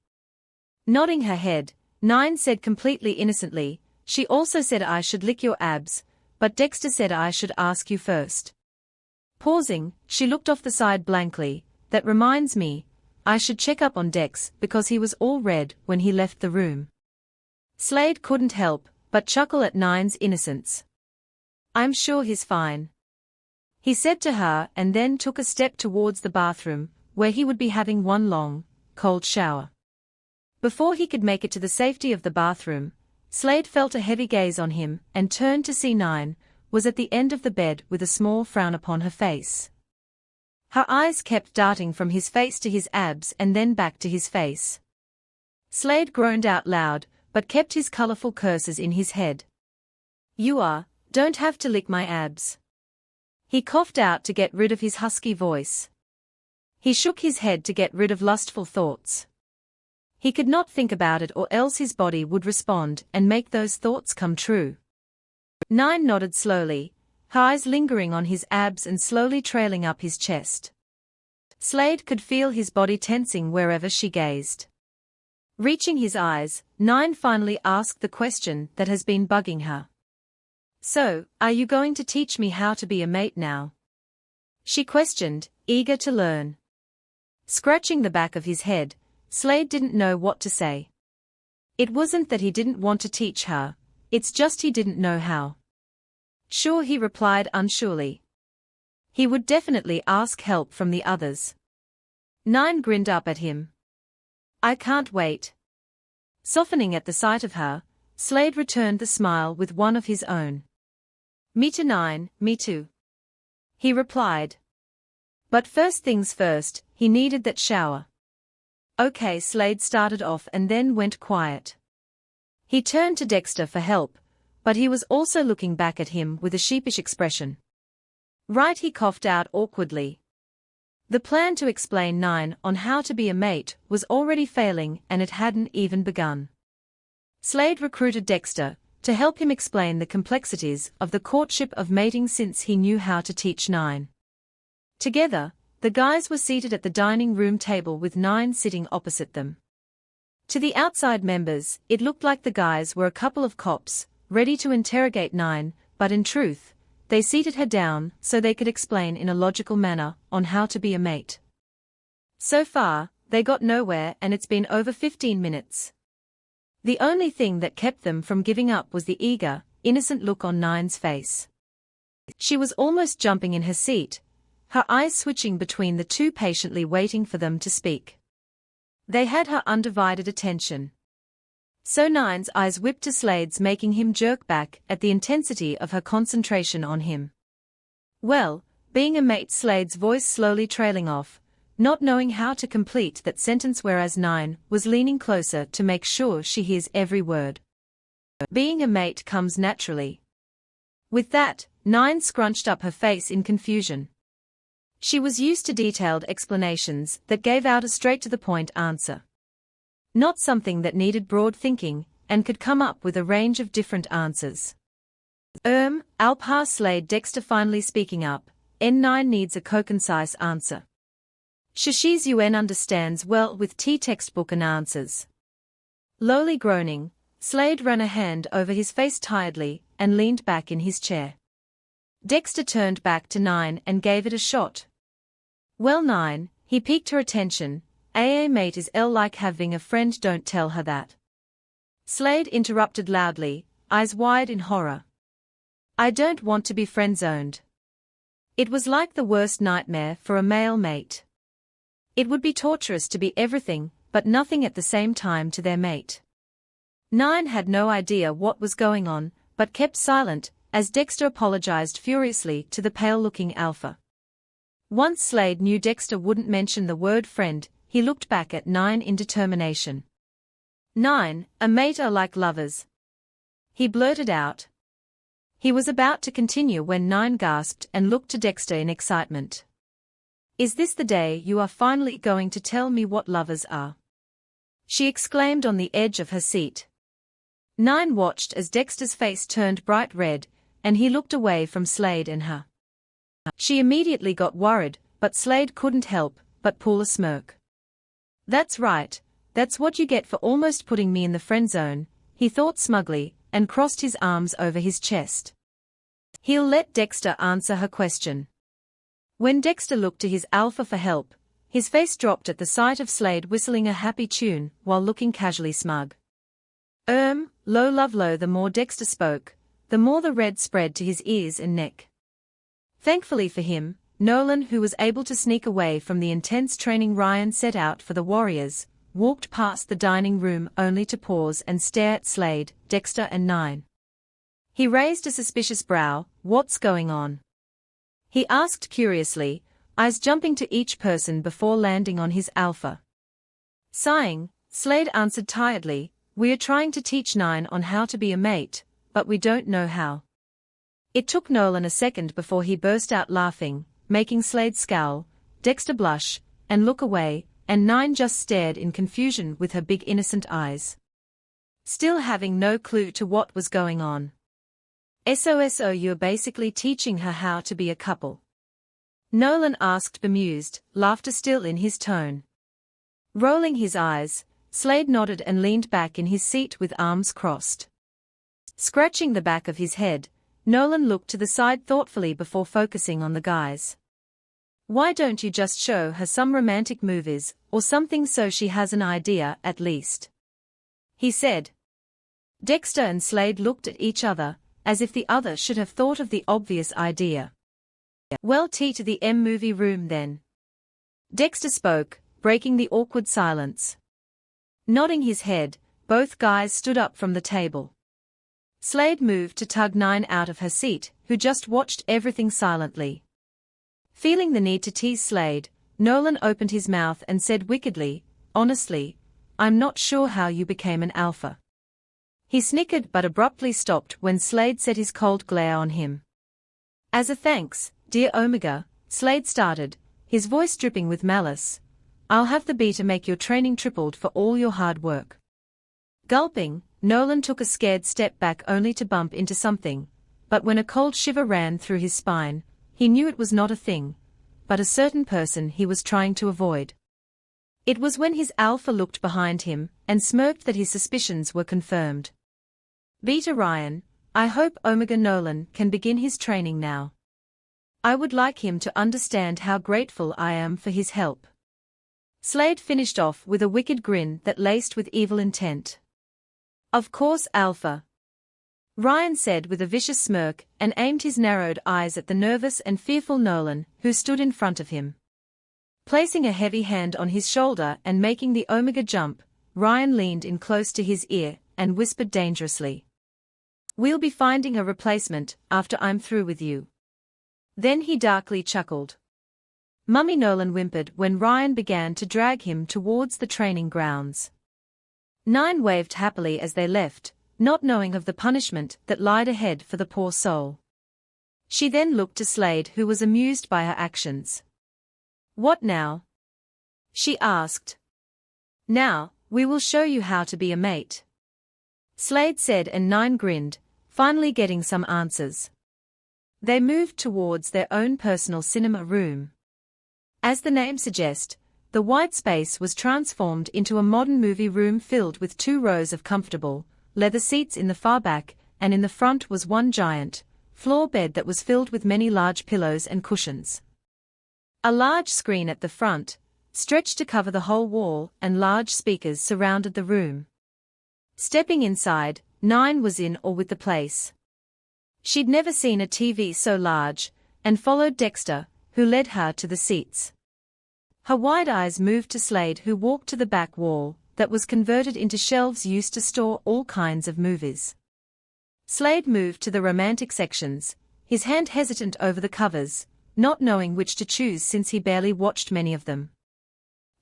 Nodding her head, 9 said completely innocently, "She also said I should lick your abs, but Dexter said I should ask you first. Pausing, she looked off the side blankly. That reminds me, I should check up on Dex because he was all red when he left the room. Slade couldn't help but chuckle at Nine's innocence. I'm sure he's fine, he said to her, and then took a step towards the bathroom, where he would be having one long, cold shower. Before he could make it to the safety of the bathroom, Slade felt a heavy gaze on him and turned to see Nine was at the end of the bed with a small frown upon her face. Her eyes kept darting from his face to his abs and then back to his face. Slade groaned out loud, but kept his colorful curses in his head. Don't have to lick my abs. He coughed out to get rid of his husky voice. He shook his head to get rid of lustful thoughts. He could not think about it or else his body would respond and make those thoughts come true. Nine nodded slowly, her eyes lingering on his abs and slowly trailing up his chest. Slade could feel his body tensing wherever she gazed. Reaching his eyes, Nine finally asked the question that has been bugging her. So, are you going to teach me how to be a mate now? She questioned, eager to learn. Scratching the back of his head, Slade didn't know what to say. It wasn't that he didn't want to teach her, it's just he didn't know how. Sure, he replied unsurely. He would definitely ask help from the others. Nine grinned up at him. I can't wait. Softening at the sight of her, Slade returned the smile with one of his own. Me too, Nine, me too, he replied. But first things first, he needed that shower. Okay, Slade started off and then went quiet. He turned to Dexter for help, but he was also looking back at him with a sheepish expression. Right, he coughed out awkwardly. The plan to explain Nine on how to be a mate was already failing and it hadn't even begun. Slade recruited Dexter to help him explain the complexities of the courtship of mating since he knew how to teach Nine. Together, the guys were seated at the dining room table with Nine sitting opposite them. To the outside members, it looked like the guys were a couple of cops, ready to interrogate Nine, but in truth, they seated her down so they could explain in a logical manner on how to be a mate. So far, they got nowhere and it's been over 15 minutes. The only thing that kept them from giving up was the eager, innocent look on Nine's face. She was almost jumping in her seat, her eyes switching between the two, patiently waiting for them to speak. They had her undivided attention. So Nine's eyes whipped to Slade's, making him jerk back at the intensity of her concentration on him. Well, being a mate, Slade's voice slowly trailing off, not knowing how to complete that sentence, whereas Nine was leaning closer to make sure she hears every word. Being a mate comes naturally. With that, Nine scrunched up her face in confusion. She was used to detailed explanations that gave out a straight-to-the-point answer. Not something that needed broad thinking, and could come up with a range of different answers. I'll pass, Slade, Dexter finally speaking up. N9 needs a concise answer. Shashi's UN understands well with T textbook and answers. Lowly groaning, Slade ran a hand over his face tiredly, and leaned back in his chair. Dexter turned back to Nine and gave it a shot. Well, Nine, he piqued her attention. Mate is like having a friend, don't tell her that. Slade interrupted loudly, eyes wide in horror. I don't want to be friend-zoned. It was like the worst nightmare for a male mate. It would be torturous to be everything, but nothing at the same time to their mate. Nine had no idea what was going on, but kept silent, as Dexter apologized furiously to the pale-looking alpha. Once Slade knew Dexter wouldn't mention the word friend, he looked back at Nine in determination. Nine, a mate are like lovers, he blurted out. He was about to continue when Nine gasped and looked to Dexter in excitement. Is this the day you are finally going to tell me what lovers are? She exclaimed on the edge of her seat. Nine watched as Dexter's face turned bright red, and he looked away from Slade and her. She immediately got worried, but Slade couldn't help but pull a smirk. That's right, that's what you get for almost putting me in the friend zone, he thought smugly, and crossed his arms over his chest. He'll let Dexter answer her question. When Dexter looked to his alpha for help, his face dropped at the sight of Slade whistling a happy tune while looking casually smug. Low love low. The more Dexter spoke, the more the red spread to his ears and neck. Thankfully for him, Nolan, who was able to sneak away from the intense training Ryan set out for the Warriors, walked past the dining room only to pause and stare at Slade, Dexter and Nine. He raised a suspicious brow. "What's going on?" he asked curiously, eyes jumping to each person before landing on his alpha. Sighing, Slade answered tiredly, "We are trying to teach Nine on how to be a mate, but we don't know how." It took Nolan a second before he burst out laughing, making Slade scowl, Dexter blush, and look away, and Nine just stared in confusion with her big innocent eyes, still having no clue to what was going on. "So you're basically teaching her how to be a couple?" Nolan asked bemused, laughter still in his tone. Rolling his eyes, Slade nodded and leaned back in his seat with arms crossed. Scratching the back of his head, Nolan looked to the side thoughtfully before focusing on the guys. "Why don't you just show her some romantic movies, or something so she has an idea at least?" he said. Dexter and Slade looked at each other, as if the other should have thought of the obvious idea. "Well, tea to the movie room then." Dexter spoke, breaking the awkward silence. Nodding his head, both guys stood up from the table. Slade moved to tug Nine out of her seat, who just watched everything silently. Feeling the need to tease Slade, Nolan opened his mouth and said wickedly, "Honestly, I'm not sure how you became an alpha." He snickered but abruptly stopped when Slade set his cold glare on him. "As a thanks, dear Omega," Slade started, his voice dripping with malice, "I'll have the beta make your training tripled for all your hard work." Gulping, Nolan took a scared step back only to bump into something, but when a cold shiver ran through his spine, he knew it was not a thing, but a certain person he was trying to avoid. It was when his alpha looked behind him and smirked that his suspicions were confirmed. "Beta Ryan, I hope Omega Nolan can begin his training now. I would like him to understand how grateful I am for his help." Slade finished off with a wicked grin that laced with evil intent. "Of course, Alpha," Ryan said with a vicious smirk and aimed his narrowed eyes at the nervous and fearful Nolan, who stood in front of him. Placing a heavy hand on his shoulder and making the Omega jump, Ryan leaned in close to his ear and whispered dangerously, "We'll be finding a replacement after I'm through with you." Then he darkly chuckled. Mummy, Nolan whimpered when Ryan began to drag him towards the training grounds. Nine waved happily as they left, not knowing of the punishment that lied ahead for the poor soul. She then looked to Slade, who was amused by her actions. "What now?" she asked. "Now, we will show you how to be a mate," Slade said, and Nine grinned, finally getting some answers. They moved towards their own personal cinema room. As the name suggests, the white space was transformed into a modern movie room filled with 2 rows of comfortable, leather seats in the far back, and in the front was one giant, floor bed that was filled with many large pillows and cushions. A large screen at the front, stretched to cover the whole wall, and large speakers surrounded the room. Stepping inside, Nine was in awe with the place. She'd never seen a TV so large, and followed Dexter, who led her to the seats. Her wide eyes moved to Slade, who walked to the back wall, that was converted into shelves used to store all kinds of movies. Slade moved to the romantic sections, his hand hesitant over the covers, not knowing which to choose since he barely watched many of them.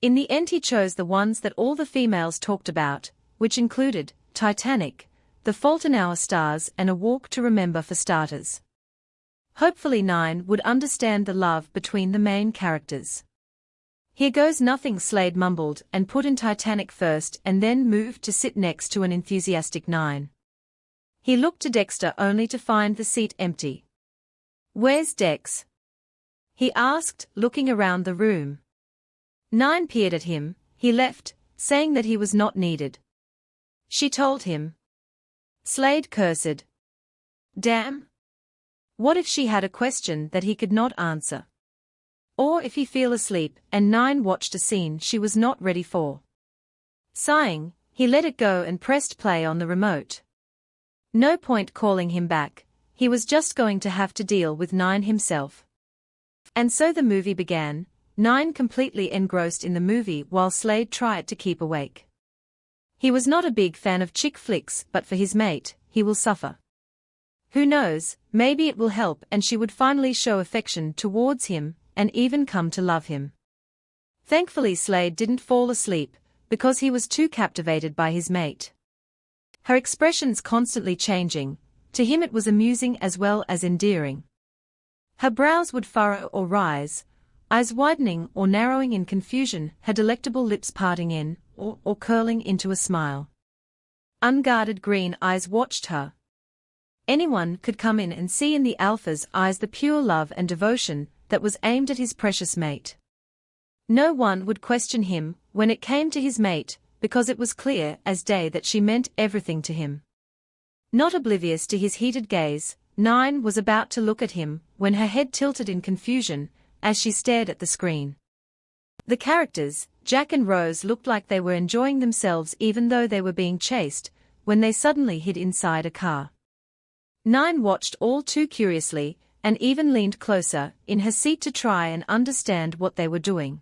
In the end he chose the ones that all the females talked about, which included Titanic, The Fault in Our Stars, and A Walk to Remember for starters. Hopefully Nine would understand the love between the main characters. "Here goes nothing," Slade mumbled and put in Titanic first and then moved to sit next to an enthusiastic Nine. He looked to Dexter only to find the seat empty. "Where's Dex?" he asked, looking around the room. Nine peered at him. "He left, saying that he was not needed," she told him. Slade cursed. "Damn. What if she had a question that he could not answer? Or if he fell asleep and Nine watched a scene she was not ready for? Sighing, he let it go and pressed play on the remote. No point calling him back, he was just going to have to deal with Nine himself. And so the movie began, Nine completely engrossed in the movie while Slade tried to keep awake. He was not a big fan of chick flicks, but for his mate, he will suffer. Who knows, maybe it will help and she would finally show affection towards him, and even come to love him. Thankfully Slade didn't fall asleep, because he was too captivated by his mate. Her expressions constantly changing, to him it was amusing as well as endearing. Her brows would furrow or rise, eyes widening or narrowing in confusion, her delectable lips parting in, or curling into a smile. Unguarded green eyes watched her. Anyone could come in and see in the alpha's eyes the pure love and devotion that was aimed at his precious mate. No one would question him when it came to his mate, because it was clear as day that she meant everything to him. Not oblivious to his heated gaze, Nine was about to look at him when her head tilted in confusion as she stared at the screen. The characters, Jack and Rose, looked like they were enjoying themselves even though they were being chased, when they suddenly hid inside a car. Nine watched all too curiously, and even leaned closer in her seat to try and understand what they were doing.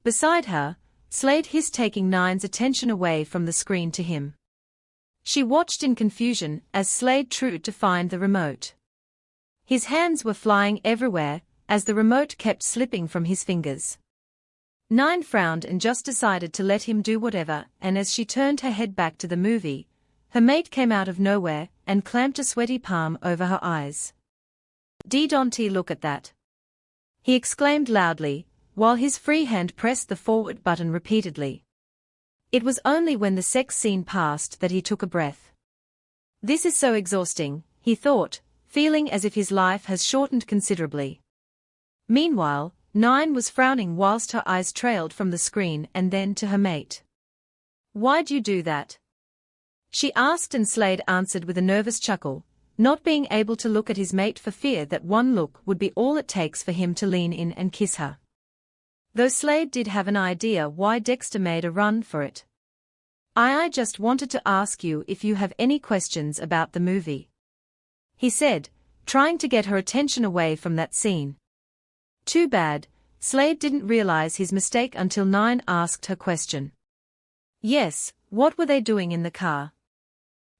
Beside her, Slade hissed, taking Nine's attention away from the screen to him. She watched in confusion as Slade tried to find the remote. His hands were flying everywhere, as the remote kept slipping from his fingers. Nine frowned and just decided to let him do whatever, and as she turned her head back to the movie, her mate came out of nowhere and clamped a sweaty palm over her eyes. Don't look at that!" he exclaimed loudly, while his free hand pressed the forward button repeatedly. It was only when the sex scene passed that he took a breath. This is so exhausting, he thought, feeling as if his life has shortened considerably. Meanwhile, Nine was frowning whilst her eyes trailed from the screen and then to her mate. "Why'd you do that?" she asked, and Slade answered with a nervous chuckle, not being able to look at his mate for fear that one look would be all it takes for him to lean in and kiss her. Though Slade did have an idea why Dexter made a run for it. I just wanted to ask you if you have any questions about the movie," he said, trying to get her attention away from that scene. Too bad, Slade didn't realize his mistake until Nine asked her question. Yes, what were they doing in the car?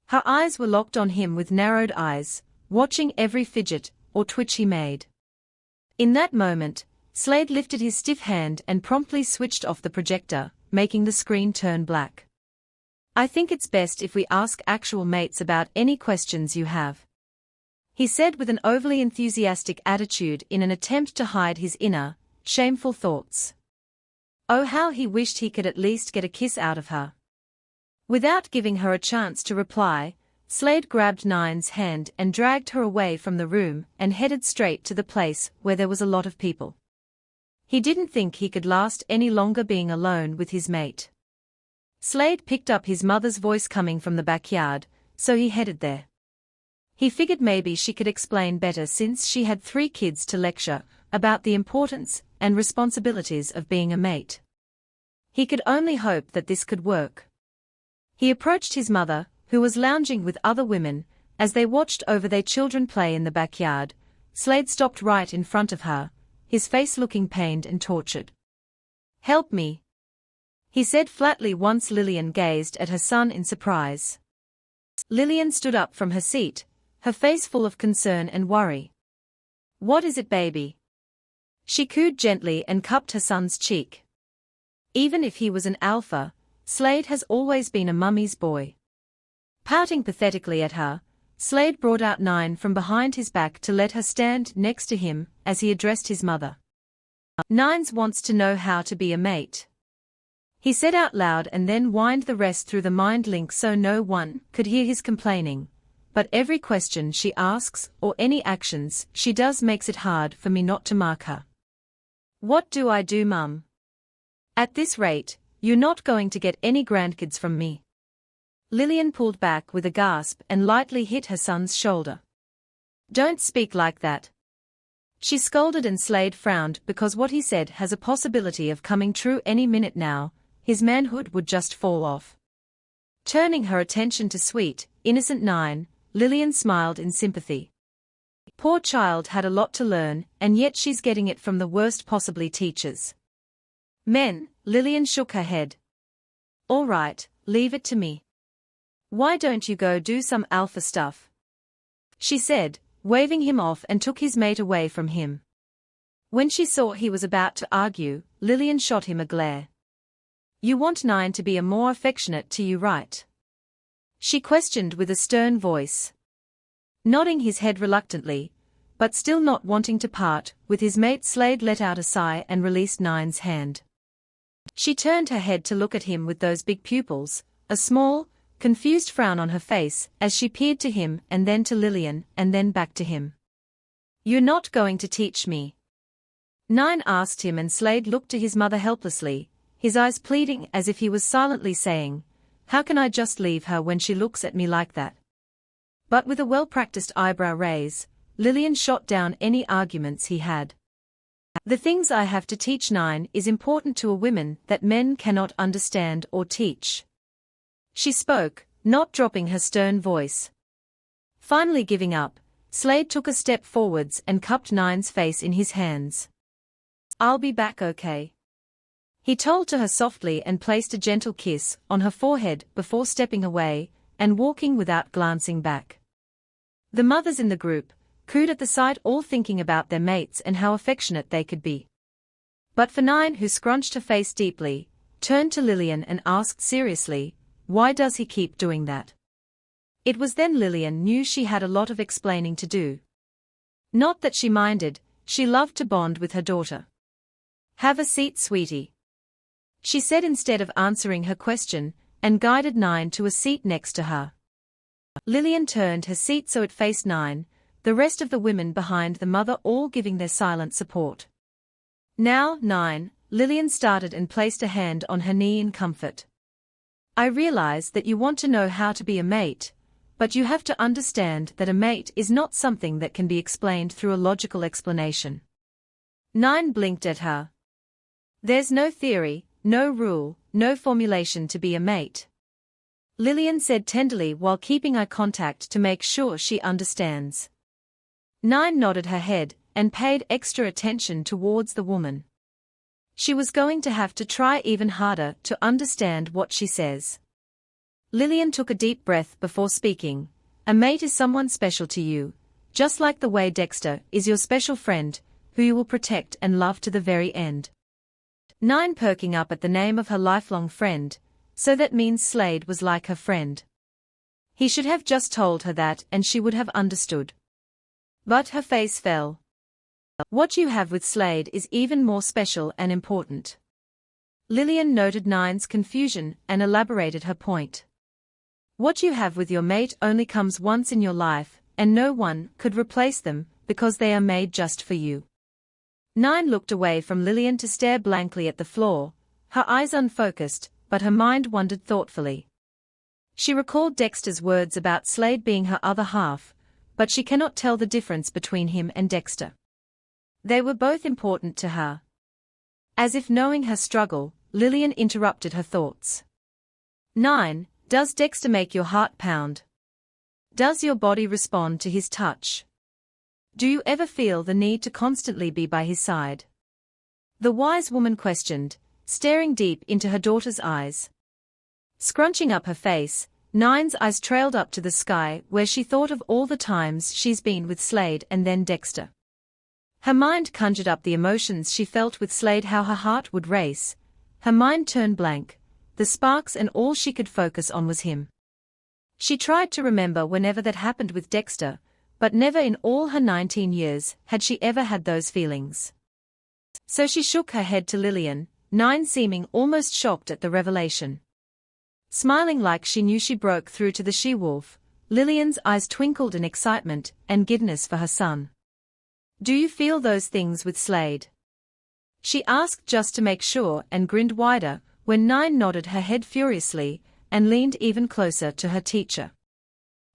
Her eyes were locked on him with narrowed eyes, watching every fidget or twitch he made. In that moment, Slade lifted his stiff hand and promptly switched off the projector, making the screen turn black. "I think it's best if we ask actual mates about any questions you have," he said with an overly enthusiastic attitude in an attempt to hide his inner, shameful thoughts. Oh, how he wished he could at least get a kiss out of her. Without giving her a chance to reply, Slade grabbed Nine's hand and dragged her away from the room and headed straight to the place where there was a lot of people. He didn't think he could last any longer being alone with his mate. Slade picked up his mother's voice coming from the backyard, so he headed there. He figured maybe she could explain better since she had 3 kids to lecture about the importance and responsibilities of being a mate. He could only hope that this could work. He approached his mother, who was lounging with other women, as they watched over their children play in the backyard. Slade stopped right in front of her, his face looking pained and tortured. "Help me," he said flatly once Lillian gazed at her son in surprise. Lillian stood up from her seat, her face full of concern and worry. "What is it, baby?" she cooed gently and cupped her son's cheek. Even if he was an alpha, Slade has always been a mummy's boy. Pouting pathetically at her, Slade brought out Nine from behind his back to let her stand next to him as he addressed his mother. "Nines wants to know how to be a mate," he said out loud, and then whined the rest through the mind link so no one could hear his complaining. "But every question she asks or any actions she does makes it hard for me not to mark her. What do I do, Mum? At this rate, you're not going to get any grandkids from me." Lillian pulled back with a gasp and lightly hit her son's shoulder. Don't speak like that. She scolded, and Slade frowned because what he said has a possibility of coming true any minute now. His manhood would just fall off. Turning her attention to sweet, innocent 9, Lillian smiled in sympathy. Poor child had a lot to learn, and yet she's getting it from the worst possibly teachers. Men, Lillian shook her head. All right, leave it to me. Why don't you go do some alpha stuff? She said, waving him off, and took his mate away from him. When she saw he was about to argue, Lillian shot him a glare. You want 9 to be a more affectionate to you, right? She questioned with a stern voice. Nodding his head reluctantly, but still not wanting to part with his mate, Slade let out a sigh and released 9's hand. She turned her head to look at him with those big pupils, a small, confused frown on her face as she peered to him and then to Lillian and then back to him. You're not going to teach me? 9 asked him, and Slade looked to his mother helplessly, his eyes pleading as if he was silently saying, how can I just leave her when she looks at me like that? But with a well-practiced eyebrow raise, Lillian shot down any arguments he had. The things I have to teach 9 is important to a woman that men cannot understand or teach. She spoke, not dropping her stern voice. Finally giving up, Slade took a step forwards and cupped 9's face in his hands. I'll be back, okay? He told to her softly and placed a gentle kiss on her forehead before stepping away and walking without glancing back. The mothers in the group cooed at the sight, all thinking about their mates and how affectionate they could be. But for 9, who scrunched her face deeply, turned to Lillian and asked seriously, why does he keep doing that? It was then Lillian knew she had a lot of explaining to do. Not that she minded, she loved to bond with her daughter. Have a seat, sweetie, she said instead of answering her question, and guided 9 to a seat next to her. Lillian turned her seat so it faced 9, the rest of the women behind the mother all giving their silent support. Now, 9, Lillian started and placed a hand on her knee in comfort. I realize that you want to know how to be a mate, but you have to understand that a mate is not something that can be explained through a logical explanation. 9 blinked at her. There's no theory, no rule, no formulation to be a mate, Lillian said tenderly while keeping eye contact to make sure she understands. 9 nodded her head and paid extra attention towards the woman. She was going to have to try even harder to understand what she says. Lillian took a deep breath before speaking. A mate is someone special to you, just like the way Dexter is your special friend, who you will protect and love to the very end. 9 perking up at the name of her lifelong friend, so that means Slade was like her friend. He should have just told her that and she would have understood. But her face fell. What you have with Slade is even more special and important. Lillian noted 9's confusion and elaborated her point. What you have with your mate only comes once in your life, and no one could replace them, because they are made just for you. 9 looked away from Lillian to stare blankly at the floor, her eyes unfocused, but her mind wandered thoughtfully. She recalled Dexter's words about Slade being her other half, but she cannot tell the difference between him and Dexter. They were both important to her. As if knowing her struggle, Lillian interrupted her thoughts. 9, does Dexter make your heart pound? Does your body respond to his touch? Do you ever feel the need to constantly be by his side? The wise woman questioned, staring deep into her daughter's eyes. Scrunching up her face, 9's eyes trailed up to the sky where she thought of all the times she's been with Slade and then Dexter. Her mind conjured up the emotions she felt with Slade, how her heart would race. Her mind turned blank, the sparks, and all she could focus on was him. She tried to remember whenever that happened with Dexter, but never in all her 19 years had she ever had those feelings. So she shook her head to Lillian, 9 seeming almost shocked at the revelation. Smiling like she knew she broke through to the she-wolf, Lillian's eyes twinkled in excitement and giddiness for her son. Do you feel those things with Slade? She asked just to make sure, and grinned wider when 9 nodded her head furiously and leaned even closer to her teacher.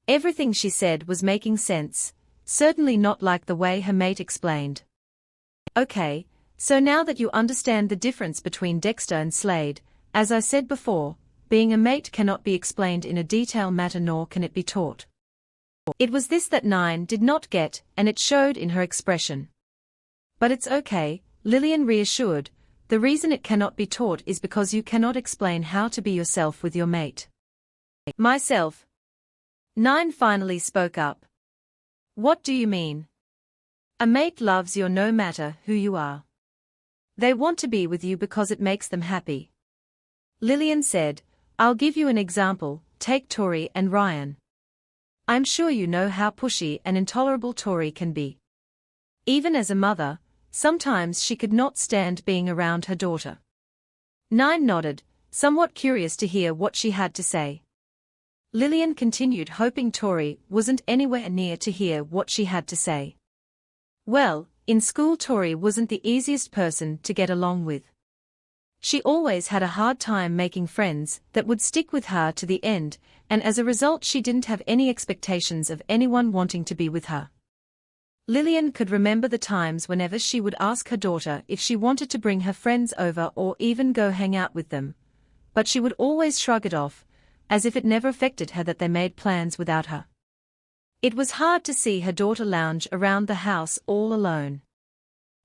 Everything she said was making sense. certainly not like the way her mate explained. Okay, so now that you understand the difference between Dexter and Slade, as I said before, being a mate cannot be explained in a detailed matter nor can it be taught. It was this that Nine did not get, and it showed in her expression. But it's okay, Lillian reassured, the reason it cannot be taught is because you cannot explain how to be yourself with your mate. Myself. Nine finally spoke up. What do you mean? A mate loves you no matter who you are. They want to be with you because it makes them happy. Lillian said, I'll give you an example, take Tori and Ryan. I'm sure you know how pushy and intolerable Tori can be. Even as a mother, sometimes she could not stand being around her daughter. Nine nodded, somewhat curious to hear what she had to say. Lillian continued, hoping Tori wasn't anywhere near to hear what she had to say. Well, in school Tori wasn't the easiest person to get along with. She always had a hard time making friends that would stick with her to the end, and as a result she didn't have any expectations of anyone wanting to be with her. Lillian could remember the times whenever she would ask her daughter if she wanted to bring her friends over or even go hang out with them, but she would always shrug it off, as if it never affected her that they made plans without her. It was hard to see her daughter lounge around the house all alone.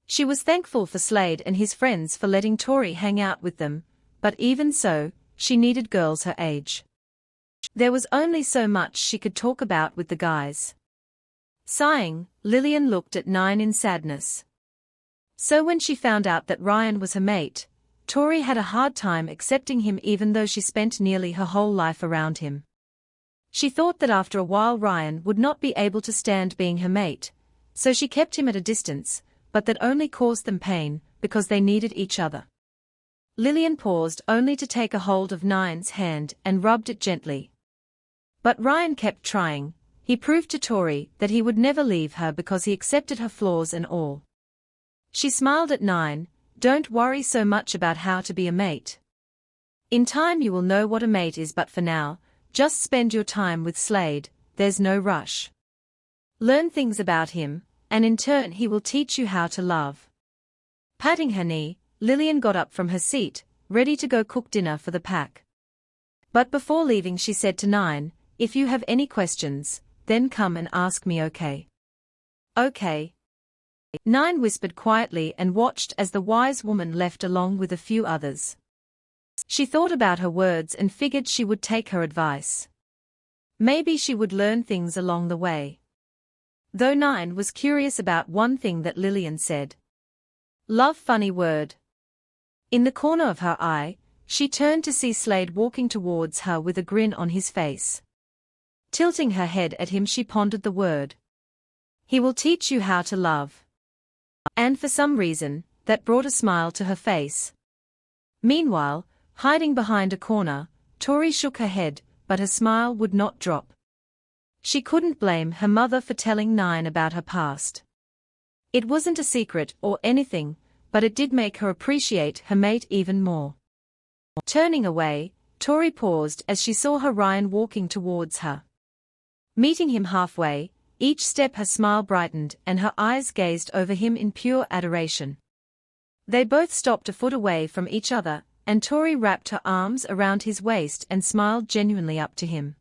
She was thankful for Slade and his friends for letting Tori hang out with them, but even so, she needed girls her age. There was only so much she could talk about with the guys. Sighing, Lillian looked at Nine in sadness. So when she found out that Ryan was her mate, Tori had a hard time accepting him even though she spent nearly her whole life around him. She thought that after a while Ryan would not be able to stand being her mate, so she kept him at a distance, but that only caused them pain, because they needed each other. Lillian paused only to take a hold of Nine's hand and rubbed it gently. But Ryan kept trying. He proved to Tori that he would never leave her because he accepted her flaws and all. She smiled at Nine, don't worry so much about how to be a mate. In time you will know what a mate is, but for now, just spend your time with Slade, there's no rush. Learn things about him, and in turn he will teach you how to love. Patting her knee, Lillian got up from her seat, ready to go cook dinner for the pack. But before leaving she said to Nine, if you have any questions, then come and ask me, okay? Okay. Nine whispered quietly and watched as the wise woman left along with a few others. She thought about her words and figured she would take her advice. Maybe she would learn things along the way. Though Nine was curious about one thing that Lillian said. Love, funny word. In the corner of her eye, she turned to see Slade walking towards her with a grin on his face. Tilting her head at him she pondered the word. He will teach you how to love. And for some reason, that brought a smile to her face. Meanwhile, hiding behind a corner, Tori shook her head, but her smile would not drop. She couldn't blame her mother for telling Nine about her past. It wasn't a secret or anything, but it did make her appreciate her mate even more. Turning away, Tori paused as she saw her Ryan walking towards her. Meeting him halfway, each step her smile brightened and her eyes gazed over him in pure adoration. They both stopped a foot away from each other, and Tori wrapped her arms around his waist and smiled genuinely up to him.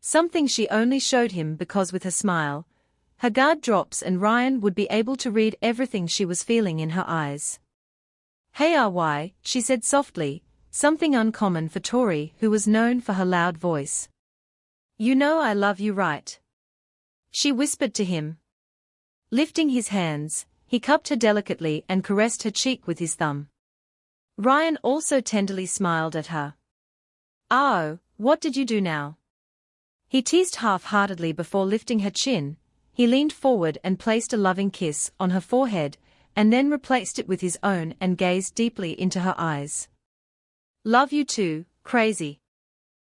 Something she only showed him because with her smile, her guard drops and Ryan would be able to read everything she was feeling in her eyes. Hey RY, she said softly, something uncommon for Tori who was known for her loud voice. You know I love you, right? She whispered to him. Lifting his hands, he cupped her delicately and caressed her cheek with his thumb. Ryan also tenderly smiled at her. Oh, what did you do now? He teased half-heartedly before lifting her chin. He leaned forward and placed a loving kiss on her forehead, and then replaced it with his own and gazed deeply into her eyes. Love you too, crazy.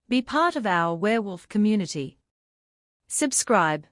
Be part of our werewolf community. Subscribe.